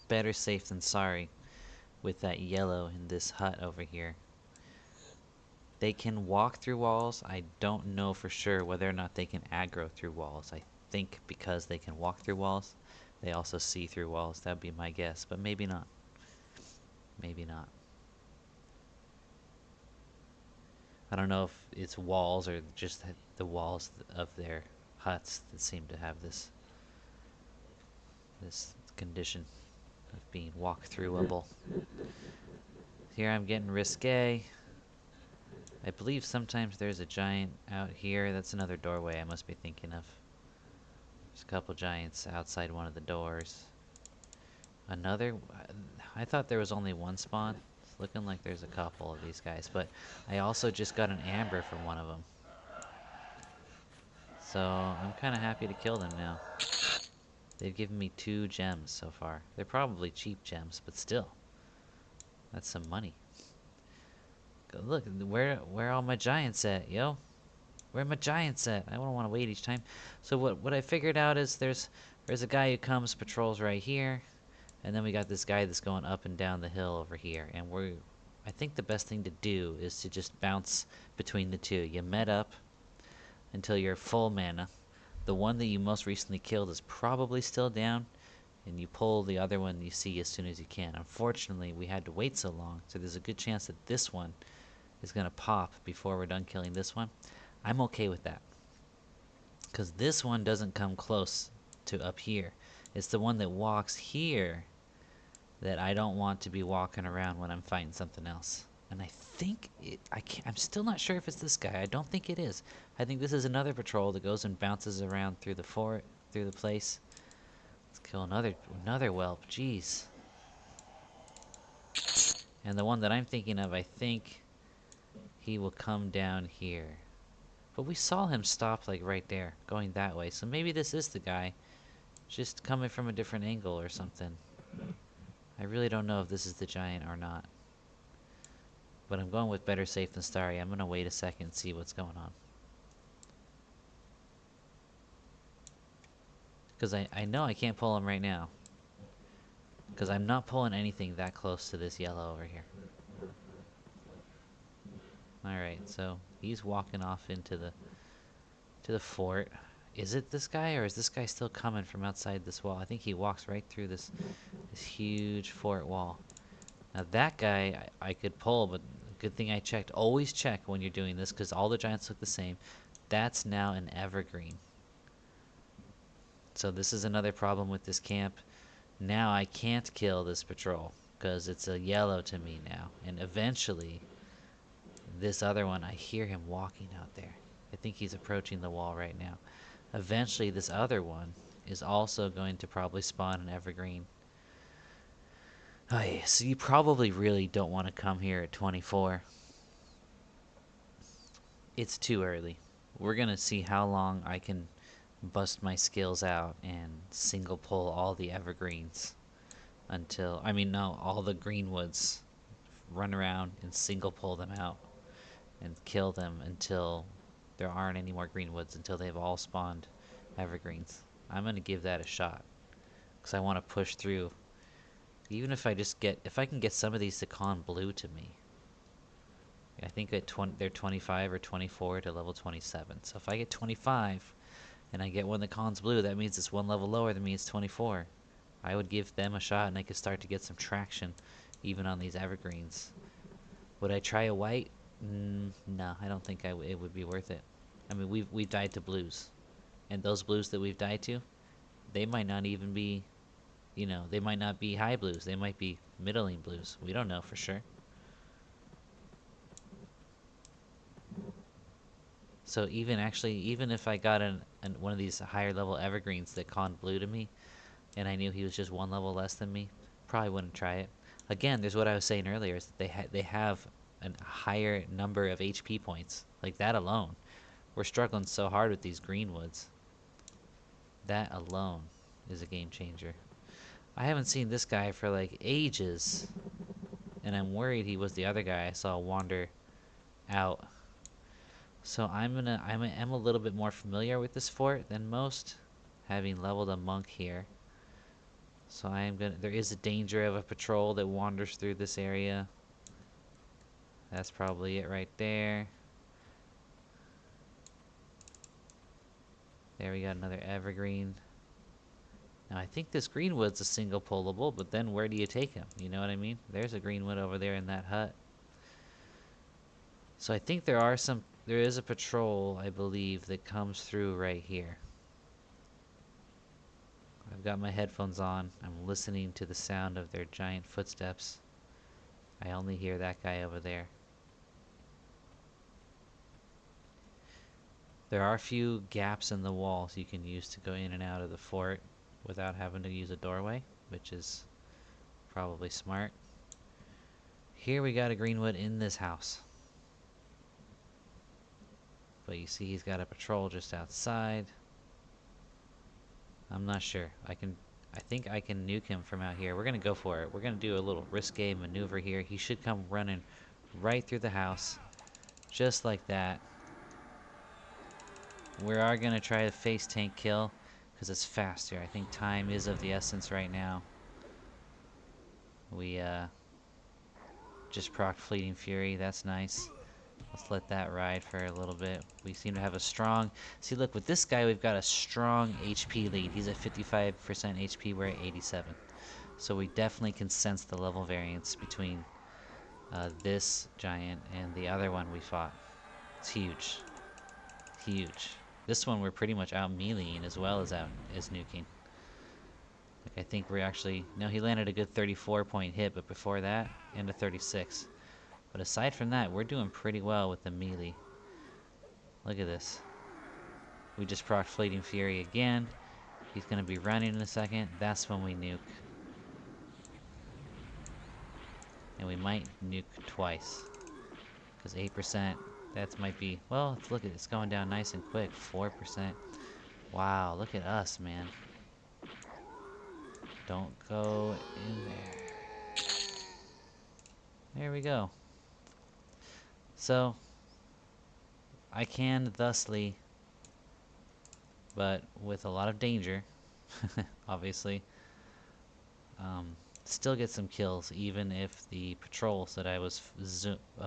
Better safe than sorry with that yellow in this hut over here. They can walk through walls. I don't know for sure whether or not they can aggro through walls. I think because they can walk through walls, they also see through walls. That'd be my guess, but maybe not. Maybe not. I don't know if it's walls or just the walls of their huts that seem to have this condition of being walk-throughable. Here I'm getting risque. I believe sometimes there's a giant out here. That's another doorway I must be thinking of. There's a couple giants outside one of the doors. Another? I thought there was only one spawn. It's looking like there's a couple of these guys. But I also just got an amber from one of them. So I'm kind of happy to kill them now. They've given me 2 gems so far. They're probably cheap gems, but still. That's some money. Look, where are all my giants at, yo? Where are my giants at? I don't want to wait each time. So what I figured out is there's a guy who comes, patrols right here, and then we got this guy that's going up and down the hill over here. And I think the best thing to do is to just bounce between the two. You met up until you're full mana. The one that you most recently killed is probably still down, and you pull the other one you see as soon as you can. Unfortunately, we had to wait so long, so there's a good chance that this one is going to pop before we're done killing this one. I'm okay with that, because this one doesn't come close to up here. It's the one that walks here that I don't want to be walking around when I'm fighting something else. And I think I'm still not sure if it's this guy. I don't think it is. I think this is another patrol that goes and bounces around through the fort, through the place. Let's kill another whelp. Jeez. And the one that I'm thinking of, I think he will come down here. But we saw him stop like right there, going that way. So maybe this is the guy, just coming from a different angle or something. I really don't know if this is the giant or not. But I'm going with better safe than sorry. I'm going to wait a second and see what's going on. Because I know I can't pull him right now. Because I'm not pulling anything that close to this yellow over here. Alright, so he's walking off into the fort. Is it this guy, or is this guy still coming from outside this wall? I think he walks right through this huge fort wall. Now that guy I could pull, but good thing I checked. Always check when you're doing this, because all the giants look the same. That's now an evergreen. So this is another problem with this camp. Now I can't kill this patrol, because it's a yellow to me now. And eventually, this other one, I hear him walking out there. I think he's approaching the wall right now. Eventually, this other one is also going to probably spawn an evergreen. Oh, yeah, so you probably really don't want to come here at 24. It's too early. We're going to see how long I can bust my skills out and single pull all the evergreens until, I mean, no, all the greenwoods. Run around and single pull them out and kill them until there aren't any more greenwoods, until they've all spawned evergreens. I'm going to give that a shot, because I want to push through. Even if I can get some of these to con blue to me. I think they're 25 or 24 to level 27. So if I get 25 and I get one that cons blue, that means it's one level lower than me, it's 24. I would give them a shot and I could start to get some traction even on these evergreens. Would I try a white? No, I don't think it would be worth it. I mean, we've died to blues, and those blues that we've died to, they might not even be, they might not be high blues. They might be middling blues. We don't know for sure. So even if I got one of these higher level evergreens that conned blue to me, and I knew he was just one level less than me, probably wouldn't try it. Again, there's what I was saying earlier, is that they have a higher number of HP points. Like that alone. We're struggling so hard with these greenwoods. That alone is a game changer. I haven't seen this guy for like ages, and I'm worried he was the other guy I saw wander out. So I'm a little bit more familiar with this fort than most, having leveled a monk here. So there is a danger of a patrol that wanders through this area. That's probably it right there. There we got another evergreen. Now I think this greenwood's a single pullable, but then where do you take him? You know what I mean? There's a greenwood over there in that hut. So I think there is a patrol, I believe, that comes through right here. I've got my headphones on. I'm listening to the sound of their giant footsteps. I only hear that guy over there. There are a few gaps in the walls you can use to go in and out of the fort without having to use a doorway, which is probably smart. Here we got a greenwood in this house. But you see he's got a patrol just outside. I'm not sure. I think I can nuke him from out here. We're going to go for it. We're going to do a little risque maneuver here. He should come running right through the house. Just like that. We are going to try a face tank kill because it's faster. I think time is of the essence right now. We just procced Fleeting Fury. That's nice. Let's let that ride for a little bit. We seem to have a strong... See, look, with this guy, we've got a strong HP lead. He's at 55% HP. We're at 87. So we definitely can sense the level variance between this giant and the other one we fought. It's huge. Huge. This one we're pretty much out meleeing as well as nuking. Like, I think we're actually... No, he landed a good 34-point hit, but before that, into 36. But aside from that, we're doing pretty well with the melee. Look at this. We just proc Fleeting Fury again. He's going to be running in a second. That's when we nuke. And we might nuke twice. Because 8%, that might be... Well, look at it. It's going down nice and quick. 4%. Wow, look at us, man. Don't go in there. There we go. So, I can thusly, but with a lot of danger, obviously, still get some kills, even if the patrols that I was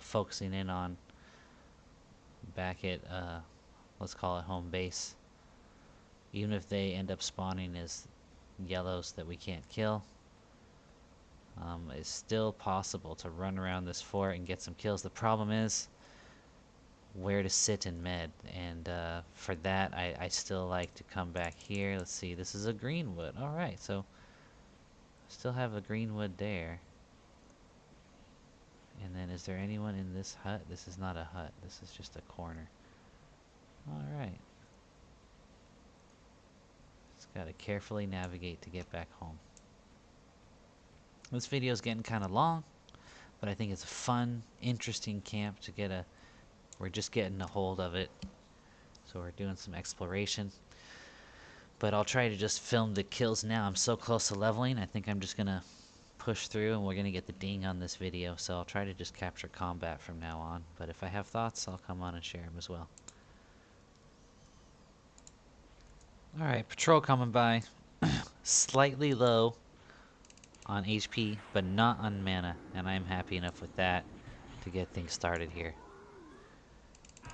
focusing in on back at, let's call it home base, even if they end up spawning as yellows that we can't kill, it's still possible to run around this fort and get some kills. The problem is where to sit in med, and for that I still like to come back here. Let's see, this is a greenwood. Alright, so still have a greenwood there. And then is there anyone in this hut? This is not a hut, this is just a corner. Alright. Just gotta carefully navigate to get back home. This video is getting kind of long, but I think it's a fun, interesting camp to get a... We're just getting a hold of it, so we're doing some exploration. But I'll try to just film the kills now. I'm so close to leveling, I think I'm just gonna push through and we're gonna get the ding on this video, so I'll try to just capture combat from now on. But if I have thoughts, I'll come on and share them as well. Alright, patrol coming by. Slightly low on HP, but not on mana, and I'm happy enough with that to get things started here.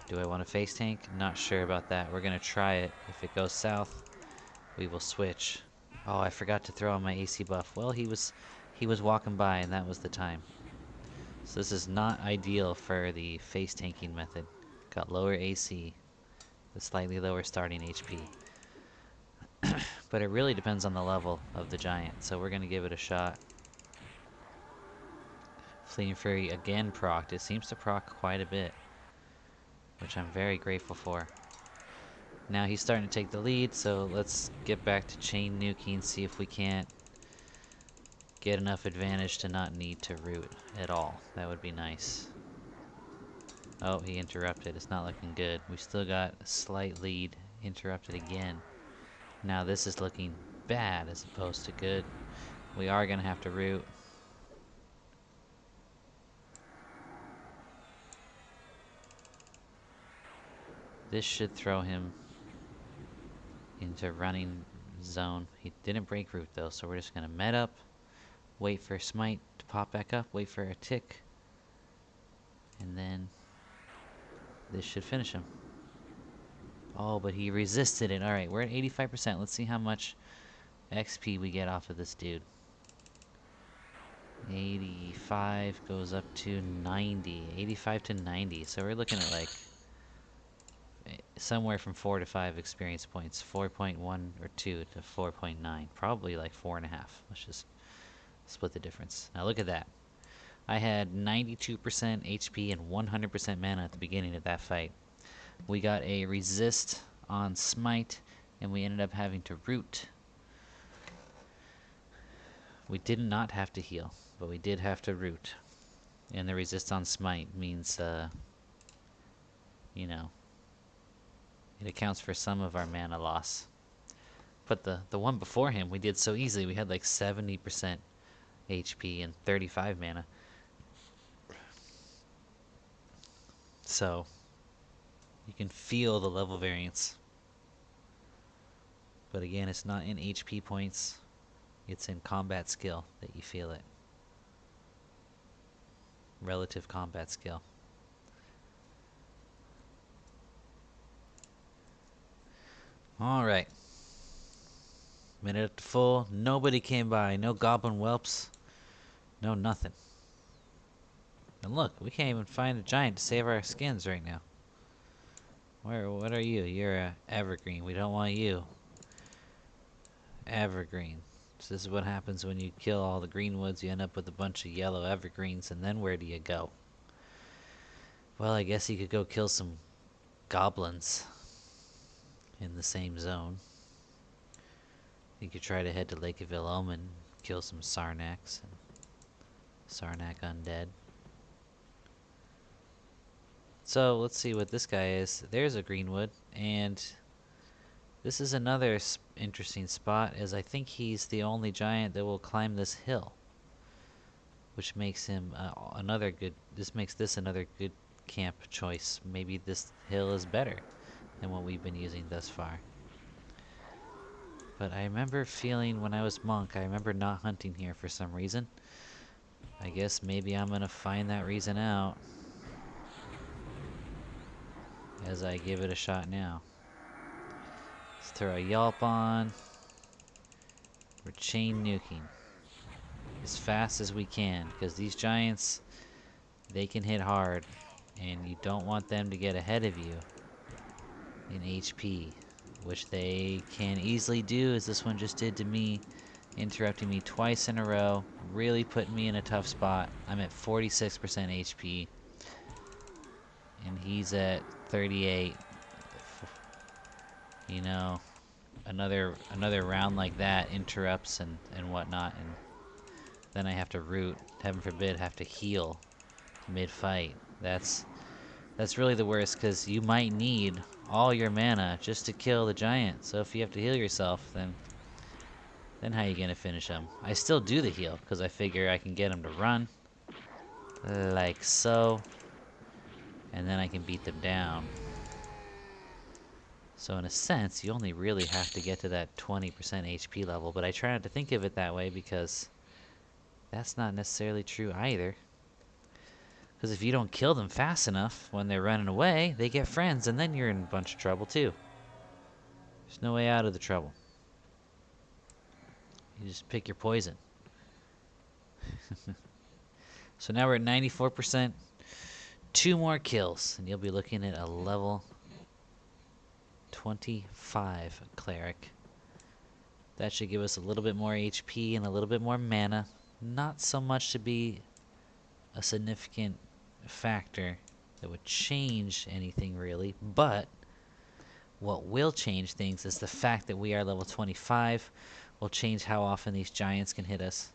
Do I want a face tank? Not sure about that. We're gonna try it. If it goes south, we will switch. Oh, I forgot to throw on my AC buff. Well, he was walking by, and that was the time. So this is not ideal for the face tanking method. Got lower AC, the slightly lower starting HP. But it really depends on the level of the giant, so we're gonna give it a shot. Fleeting Fury again procced. It seems to proc quite a bit, which I'm very grateful for. Now he's starting to take the lead, so let's get back to chain nuking, see if we can't get enough advantage to not need to root at all. That would be nice. Oh, he interrupted. It's not looking good. We still got a slight lead. Interrupted again. Now this is looking bad as opposed to good. We are going to have to root. This should throw him into running zone. He didn't break root though, so we're just going to med up, wait for smite to pop back up, wait for a tick, and then this should finish him. Oh, but he resisted it. Alright, we're at 85%. Let's see how much XP we get off of this dude. 85 goes up to 90. 85 to 90. So we're looking at like somewhere from 4 to 5 experience points. 4.1 or 2 to 4.9. Probably like 4.5. Let's just split the difference. Now look at that. I had 92% HP and 100% mana at the beginning of that fight. We got a resist on smite, and we ended up having to root. We did not have to heal, but we did have to root. And the resist on smite means, you know, it accounts for some of our mana loss. But the one before him, we did so easily. We had like 70% HP and 35 mana. So you can feel the level variance. But again, it's not in HP points. It's in combat skill that you feel it. Relative combat skill. Alright. Minute at the full. Nobody came by. No goblin whelps. No nothing. And look, we can't even find a giant to save our skins right now. What are you? You're a evergreen. We don't want you. Evergreen. So this is what happens when you kill all the green woods. You end up with a bunch of yellow evergreens, and then where do you go? Well, I guess you could go kill some goblins in the same zone. You could try to head to Lake of Ill-Omen, kill some Sarnaks and Sarnak undead. So let's see what this guy is. There's a greenwood, and this is another interesting spot, as I think he's the only giant that will climb this hill, which makes him another good. This makes this another good camp choice. Maybe this hill is better than what we've been using thus far. But I remember feeling when I was monk, I remember not hunting here for some reason. I guess maybe I'm gonna find that reason out as I give it a shot now. Let's throw a yelp on. We're chain nuking as fast as we can, because these giants, they can hit hard, and you don't want them to get ahead of you in HP, which they can easily do, as this one just did to me, interrupting me twice in a row, really putting me in a tough spot. I'm at 46% HP, and he's at 38. You know, another round like that interrupts and whatnot, and then I have to root, heaven forbid, have to heal mid-fight. That's really the worst, because you might need all your mana just to kill the giant. So if you have to heal yourself, then how you gonna finish him? I still do the heal, because I figure I can get him to run, like so, and then I can beat them down. So in a sense, you only really have to get to that 20% HP level, but I try not to think of it that way, because that's not necessarily true either. Because if you don't kill them fast enough when they're running away, they get friends, and then you're in a bunch of trouble too. There's no way out of the trouble. You just pick your poison. So now we're at 94%. 2 more kills, and you'll be looking at a level 25 cleric. That should give us a little bit more HP and a little bit more mana. Not so much to be a significant factor that would change anything really, but what will change things is the fact that we are level 25 will change how often these giants can hit us.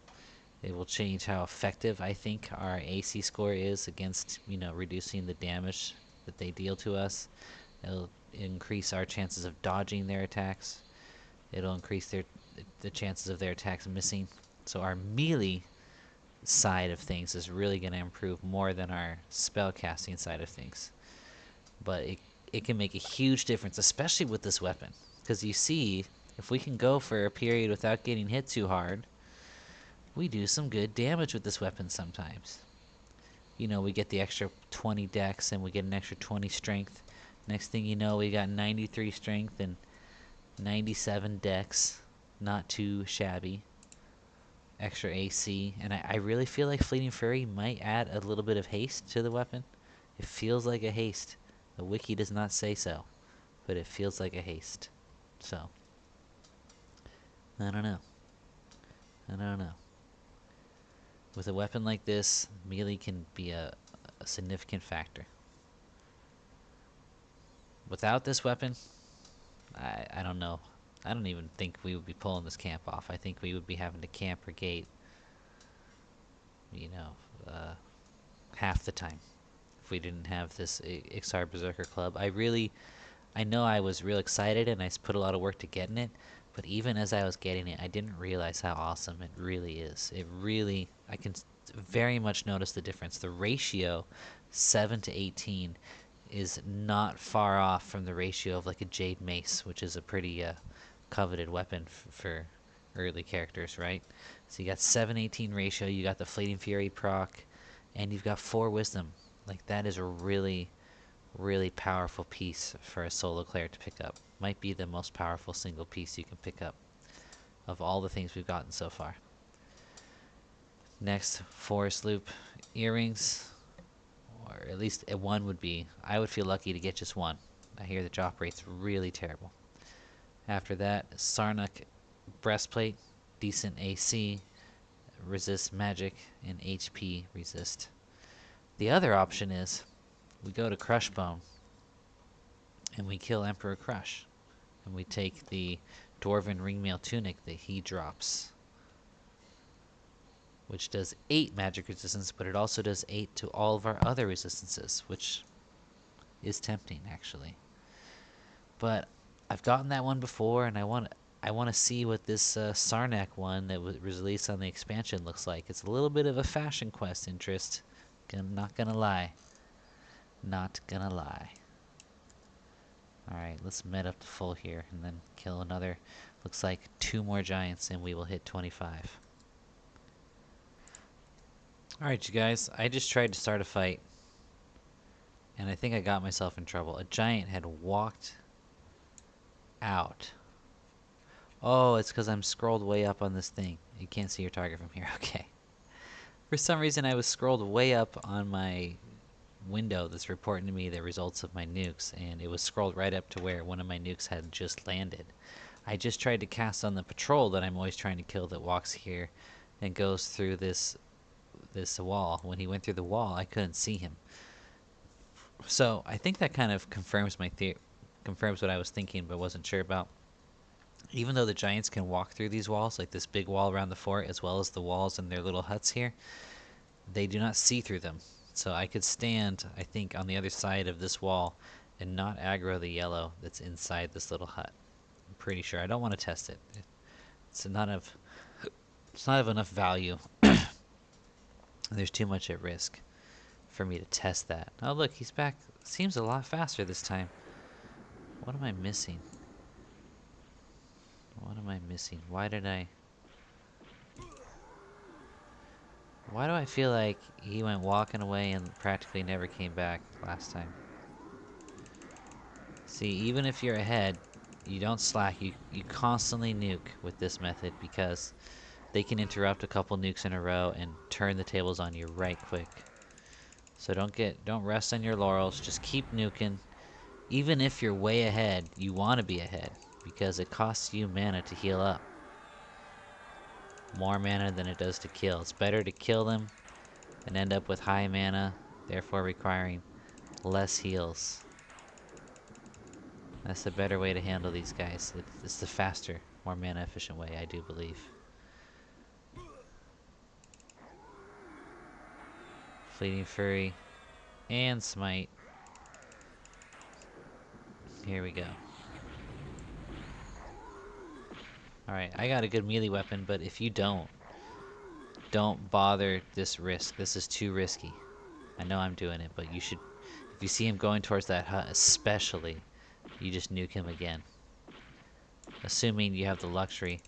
It will change how effective I think our AC score is against, reducing the damage that they deal to us. It'll increase our chances of dodging their attacks. It'll increase the chances of their attacks missing. So our melee side of things is really going to improve more than our spell casting side of things. But it can make a huge difference, especially with this weapon. Because you see, if we can go for a period without getting hit too hard, we do some good damage with this weapon sometimes. We get the extra 20 dex and we get an extra 20 strength. Next thing you know, we got 93 strength and 97 dex. Not too shabby. Extra AC, and I really feel like Fleeting Fury might add a little bit of haste to the weapon. It feels like a haste. The wiki does not say so, but it feels like a haste. So, I don't know. With a weapon like this, melee can be a significant factor. Without this weapon, I don't know. I don't even think we would be pulling this camp off. I think we would be having to camp or gate, half the time if we didn't have this Ixar Berserker Club. I know I was real excited and I put a lot of work to getting it, but even as I was getting it, I didn't realize how awesome it really is. I can very much notice the difference. The ratio, 7 to 18, is not far off from the ratio of like a Jade Mace, which is a pretty coveted weapon for early characters, right? So you got 7-18 ratio, you got the Fleeting Fury proc, and you've got 4 Wisdom. Like, that is a really, really powerful piece for a solo cleric to pick up. Might be the most powerful single piece you can pick up of all the things we've gotten so far. Next, Forest Loop Earrings, or at least one would be. I would feel lucky to get just one. I hear the drop rate's really terrible. After that, Sarnak Breastplate, decent AC, resist magic, and HP resist. The other option is we go to Crushbone and we kill Emperor Crush, and we take the Dwarven Ringmail Tunic that he drops, which does 8 magic resistance, but it also does 8 to all of our other resistances, which is tempting, actually. But I've gotten that one before, and I want to see what this Sarnak one that was released on the expansion looks like. It's a little bit of a fashion quest interest. Not gonna lie. Not gonna lie. Alright, let's med up to full here, and then kill another. Looks like 2 more giants, and we will hit 25. Alright, you guys, I just tried to start a fight, and I think I got myself in trouble. A giant had walked out. Oh, it's because I'm scrolled way up on this thing. You can't see your target from here. Okay. For some reason, I was scrolled way up on my window that's reporting to me the results of my nukes, and it was scrolled right up to where one of my nukes had just landed. I just tried to cast on the patrol that I'm always trying to kill that walks here and goes through this wall. When he went through the wall, I couldn't see him. So I think that kind of confirms confirms what I was thinking but wasn't sure about. Even though the giants can walk through these walls, like this big wall around the fort, as well as the walls in their little huts here, they do not see through them. So I could stand, I think, on the other side of this wall and not aggro the yellow that's inside this little hut. I'm pretty sure. I don't want to test it. It's not of enough value. There's too much at risk for me to test that. Oh, look, he's back. Seems a lot faster this time. What am I missing? What am I missing? Why do I feel like he went walking away and practically never came back last time? See, even if you're ahead, you don't slack. You constantly nuke with this method because they can interrupt a couple nukes in a row and turn the tables on you right quick. So don't rest on your laurels. Just keep nuking. Even if you're way ahead, you want to be ahead because it costs you mana to heal up. More mana than it does to kill. It's better to kill them and end up with high mana, therefore requiring less heals. That's the better way to handle these guys. It's the faster, more mana efficient way, I do believe. Fleeting Fury and Smite. Here we go. Alright, I got a good melee weapon, but if you don't bother this risk. This is too risky. I know I'm doing it, but you should, if you see him going towards that hut especially, you just nuke him again. Assuming you have the luxury.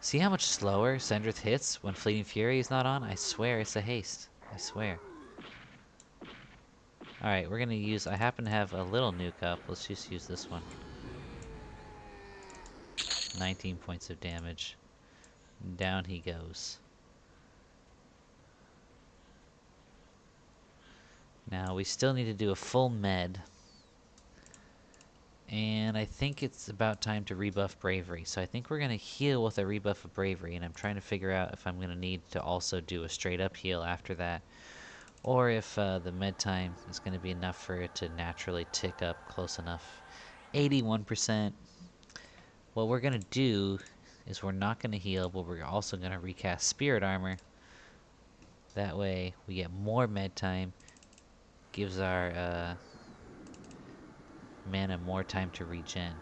See how much slower Sendrith hits when Fleeting Fury is not on? I swear it's a haste. I swear. Alright, we're gonna use, I happen to have a little nuke up. Let's just use this one. 19 points of damage. Down he goes. Now we still need to do a full med. And I think it's about time to rebuff Bravery. So I think we're going to heal with a rebuff of Bravery. And I'm trying to figure out if I'm going to need to also do a straight up heal after that. Or if the med time is going to be enough for it to naturally tick up close enough. 81%. What we're going to do is we're not going to heal, but we're also going to recast Spirit Armor. That way we get more med time. Gives our mana more time to regen.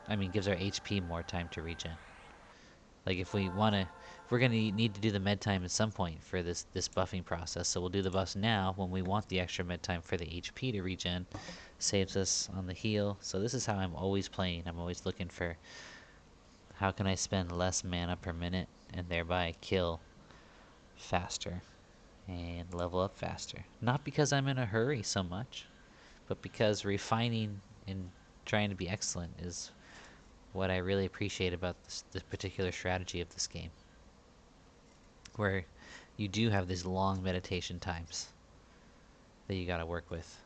I mean, gives our HP more time to regen. Like if we we're going to need to do the med time at some point for this buffing process. So we'll do the buffs now when we want the extra med time for the HP to regen. Saves us on the heal. So this is how I'm always playing. I'm always looking for how can I spend less mana per minute and thereby kill faster and level up faster. Not because I'm in a hurry so much, but because refining and trying to be excellent is what I really appreciate about this particular strategy of this game, where you do have these long meditation times that you gotta work with.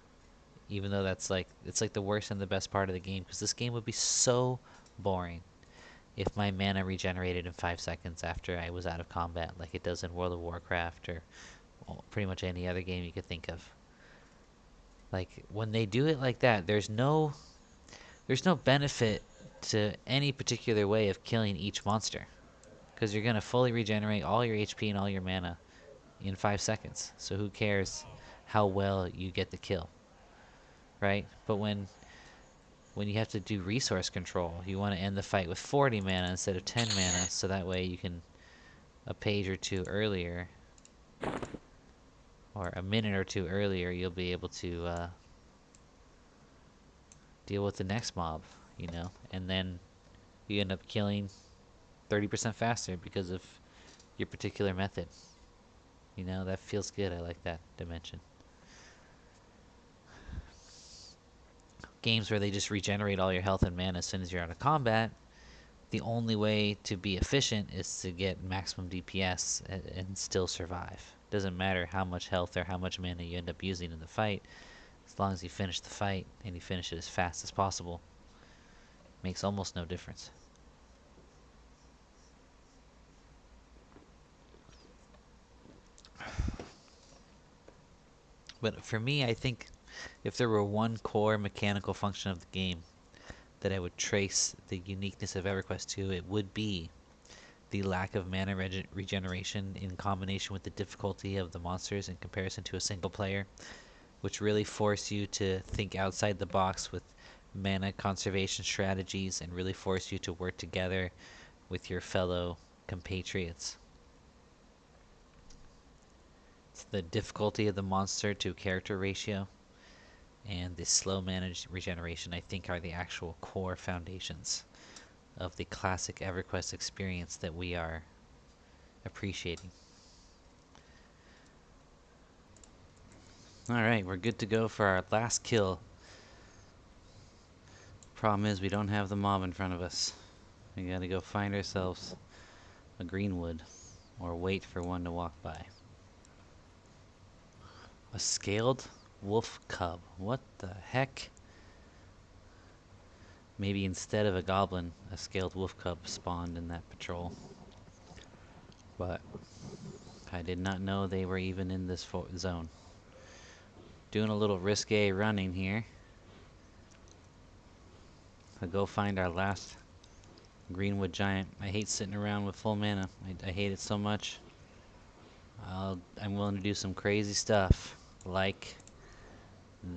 Even though it's like the worst and the best part of the game, because this game would be so boring if my mana regenerated in 5 seconds after I was out of combat, like it does in World of Warcraft or pretty much any other game you could think of. Like when they do it like that, there's no benefit to any particular way of killing each monster, because you're gonna fully regenerate all your HP and all your mana in 5 seconds. So who cares how well you get the kill, right? But when you have to do resource control, you want to end the fight with 40 mana instead of 10 mana, so that way you can a page or two earlier, or a minute or two earlier, you'll be able to deal with the next mob, you know, and then you end up killing 30% faster because of your particular method. You know, that feels good. I like that dimension. Games where they just regenerate all your health and mana as soon as you're out of combat, the only way to be efficient is to get maximum DPS and still survive. Doesn't matter how much health or how much mana you end up using in the fight, as long as you finish the fight and you finish it as fast as possible. Makes almost no difference. But for me, I think if there were one core mechanical function of the game that I would trace the uniqueness of EverQuest to, it would be the lack of mana regeneration in combination with the difficulty of the monsters in comparison to a single player, which really force you to think outside the box with mana conservation strategies and really force you to work together with your fellow compatriots. It's the difficulty of the monster to character ratio and the slow mana regeneration, I think, are the actual core foundations of the classic EverQuest experience that we are appreciating. Alright, we're good to go for our last kill. Problem is, we don't have the mob in front of us. We gotta go find ourselves a greenwood, or wait for one to walk by. A scaled wolf cub. What the heck? Maybe instead of a goblin, a scaled wolf cub spawned in that patrol. But I did not know they were even in this zone. Doing a little risque running here. I'll go find our last greenwood giant. I hate sitting around with full mana. I hate it so much. I'm willing to do some crazy stuff, like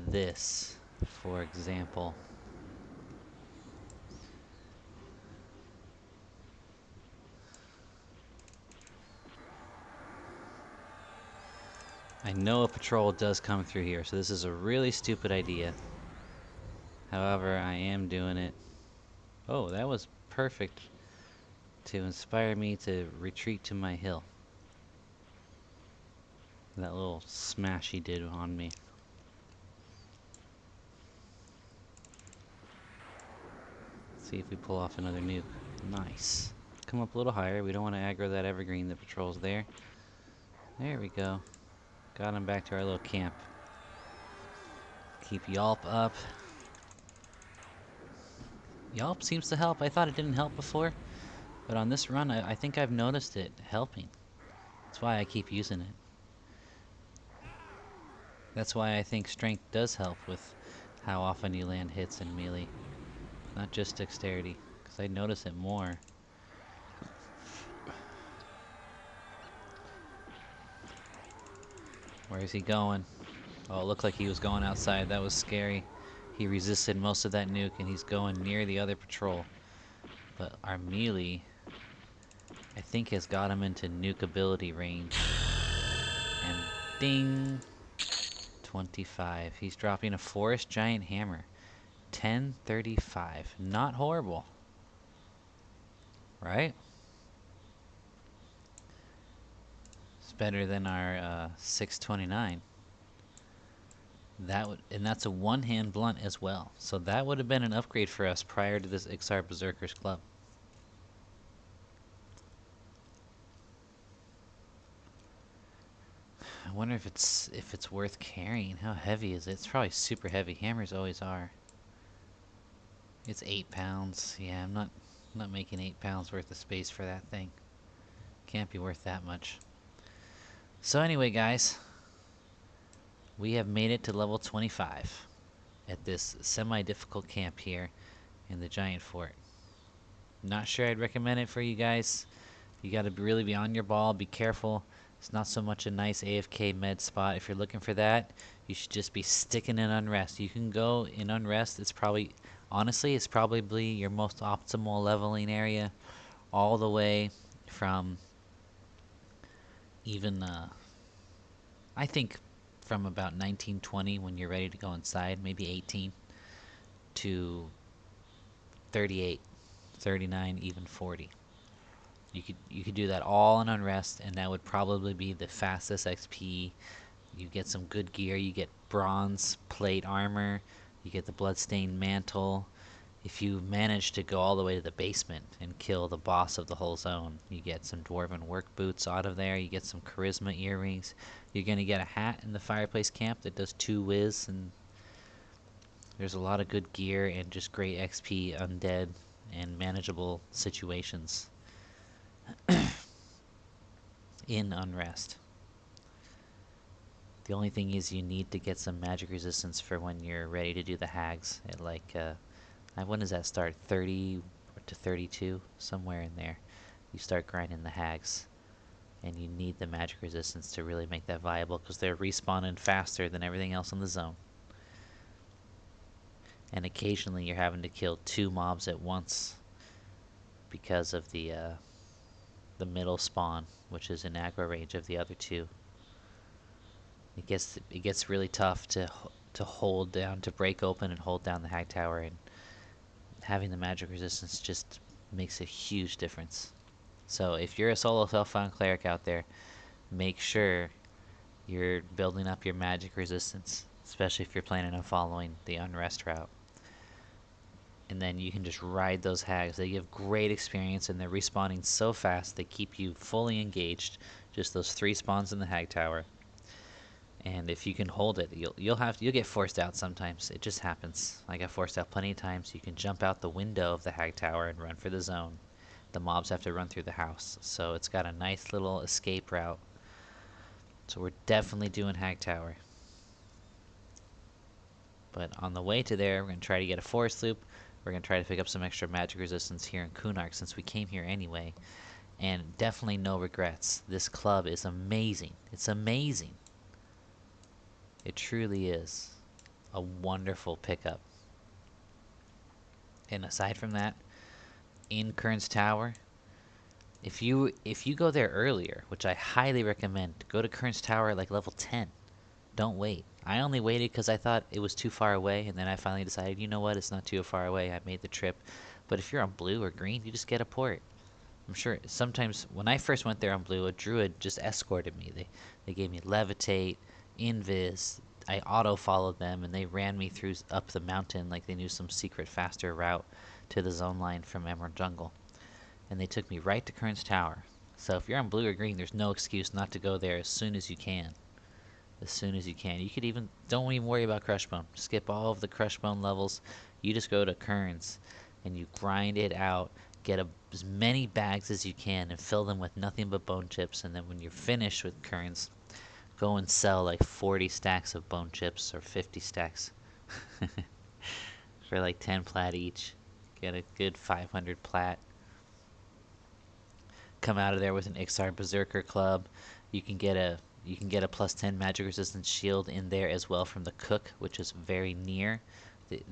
this, for example. I know a patrol does come through here, so this is a really stupid idea. However, I am doing it. Oh, that was perfect to inspire me to retreat to my hill. That little smash he did on me. Let's see if we pull off another nuke. Nice. Come up a little higher. We don't want to aggro that evergreen that patrols there. There we go. Got him back to our little camp. Keep Yelp up. Yelp seems to help. I thought it didn't help before, but on this run, I think I've noticed it helping. That's why I keep using it. That's why I think strength does help with how often you land hits in melee. Not just dexterity, because I notice it more. Where is he going? Oh, it looked like he was going outside. That was scary. He resisted most of that nuke, and he's going near the other patrol. But our melee I think has got him into nukeability range. And ding! 25. He's dropping a Forest Giant Hammer. 1035. Not horrible. Right? It's better than our 629. And that's a one-hand blunt as well. So that would have been an upgrade for us prior to this Ixar Berserker's Club. I wonder if it's worth carrying. How heavy is it? It's probably super heavy. Hammers always are. It's 8 pounds. Yeah, I'm not making 8 pounds worth of space for that thing. Can't be worth that much. So anyway, guys, we have made it to level 25 at this semi-difficult camp here in the Giant Fort. Not sure I'd recommend it for you guys. You got to really be on your ball. Be careful. It's not so much a nice AFK med spot. If you're looking for that, you should just be sticking in unrest. You can go in unrest. It's probably, honestly, it's probably your most optimal leveling area, all the way from even I think from about 1920 when you're ready to go inside, maybe 18 to 38, 39, even 40. You could do that all in unrest, and that would probably be the fastest XP. You get some good gear. You get bronze plate armor. You get the bloodstained mantle. If you manage to go all the way to the basement and kill the boss of the whole zone, you get some dwarven work boots out of there. You get some charisma earrings. You're gonna get a hat in the fireplace camp that does 2 whiz, and there's a lot of good gear and just great XP, undead, and manageable situations in unrest. The only thing is you need to get some magic resistance for when you're ready to do the hags at like when does that start? 30 to 32, somewhere in there. You start grinding the hags, and you need the magic resistance to really make that viable because they're respawning faster than everything else in the zone. And occasionally you're having to kill 2 mobs at once because of the middle spawn, which is in aggro range of the other 2. It gets really tough to hold down, to break open and hold down the hag tower, and having the magic resistance just makes a huge difference. So if you're a solo self-found cleric out there, make sure you're building up your magic resistance, especially if you're planning on following the unrest route. And then you can just ride those hags. They give great experience, and they're respawning so fast they keep you fully engaged. Just those 3 spawns in the hag tower. And if you can hold it, you'll get forced out sometimes. It just happens. I got forced out plenty of times. You can jump out the window of the hag tower and run for the zone. The mobs have to run through the house, so it's got a nice little escape route. So we're definitely doing hag tower. But on the way to there, we're going to try to get a forest loop. We're going to try to pick up some extra magic resistance here in Kunark since we came here anyway. And definitely no regrets. This club is amazing. It's amazing. It truly is a wonderful pickup. And aside from that, in Kern's Tower, if you go there earlier, which I highly recommend, go to Kern's Tower like level 10. Don't wait. I only waited because I thought it was too far away, and then I finally decided, you know what, it's not too far away. I made the trip. But if you're on blue or green, you just get a port. I'm sure sometimes when I first went there on blue, a druid just escorted me. They gave me levitate, invis. I auto followed them, and they ran me through up the mountain like they knew some secret faster route to the zone line from Emerald Jungle. And they took me right to Kern's Tower. So if you're on blue or green, there's no excuse not to go there as soon as you can. As soon as you can. You could don't even worry about Crushbone. Skip all of the Crushbone levels. You just go to Kern's and you grind it out. Get as many bags as you can and fill them with nothing but bone chips. And then when you're finished with Kern's, go and sell like 40 stacks of bone chips or 50 stacks for like 10 plat each. Get a good 500 plat. Come out of there with an Ixar Berserker Club. You can get a plus 10 magic resistance shield in there as well from the cook, which is very near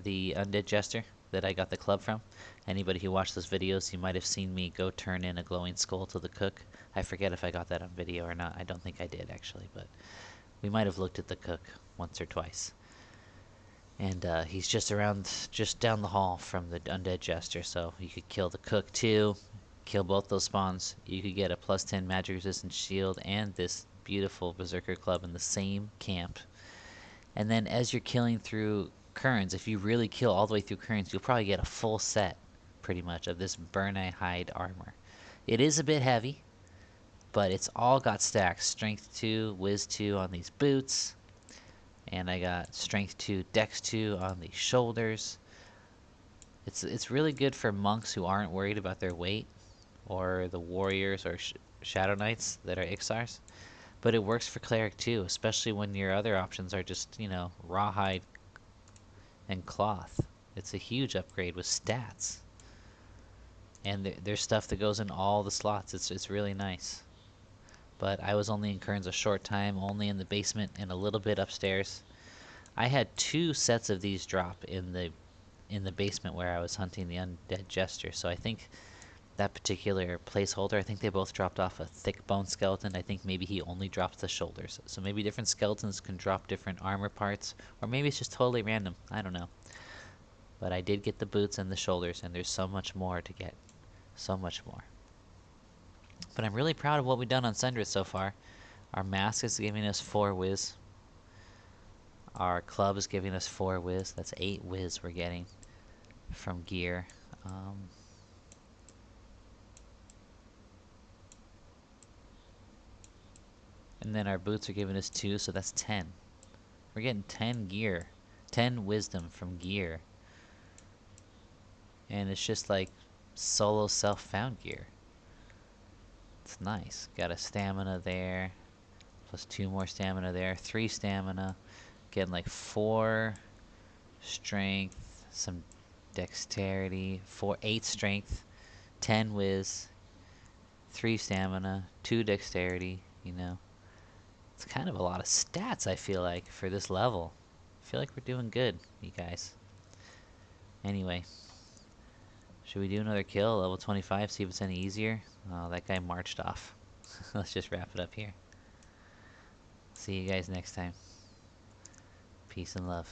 the undead jester. that I got the club from. Anybody who watched those videos, you might have seen me go turn in a glowing skull to the cook. I forget if I got that on video or not. I don't think I did, actually, but we might have looked at the cook once or twice. And he's just down the hall from the undead jester, so you could kill the cook too, kill both those spawns. You could get a plus 10 magic resistant shield and this beautiful berserker club in the same camp. And then as you're killing through Kerns, if you really kill all the way through Kerns, you'll probably get a full set, pretty much, of this Burn-Eye Hide armor. It is a bit heavy, but it's all got stacks. Strength 2, Wiz 2 on these boots. And I got Strength 2, Dex 2 on the shoulders. It's really good for monks who aren't worried about their weight, or the warriors or shadow knights that are Ixars. But it works for cleric too, especially when your other options are just, rawhide and cloth. It's a huge upgrade with stats. And there's stuff that goes in all the slots. It's really nice. But I was only in Kerns a short time, only in the basement and a little bit upstairs. I had 2 sets of these drop in the basement where I was hunting the undead jester. So I think that particular placeholder, I think they both dropped off a thick bone skeleton. I think maybe he only dropped the shoulders. So maybe different skeletons can drop different armor parts, or maybe it's just totally random. I don't know. But I did get the boots and the shoulders, and there's so much more to get. So much more. But I'm really proud of what we've done on Sendrith so far. Our mask is giving us 4 whiz. Our club is giving us 4 whiz. That's 8 whiz we're getting from gear. And then our boots are giving us 2, so that's 10. We're getting 10 gear. 10 wisdom from gear. And it's just like solo self-found gear. It's nice. Got a stamina there. Plus 2 more stamina there. 3 stamina. Getting like 4 strength. Some dexterity. 8 strength. 10 whiz. 3 stamina. 2 dexterity. It's kind of a lot of stats, I feel like, for this level. I feel like we're doing good, you guys. Anyway. Should we do another kill? Level 25, see if it's any easier? Oh, that guy marched off. Let's just wrap it up here. See you guys next time. Peace and love.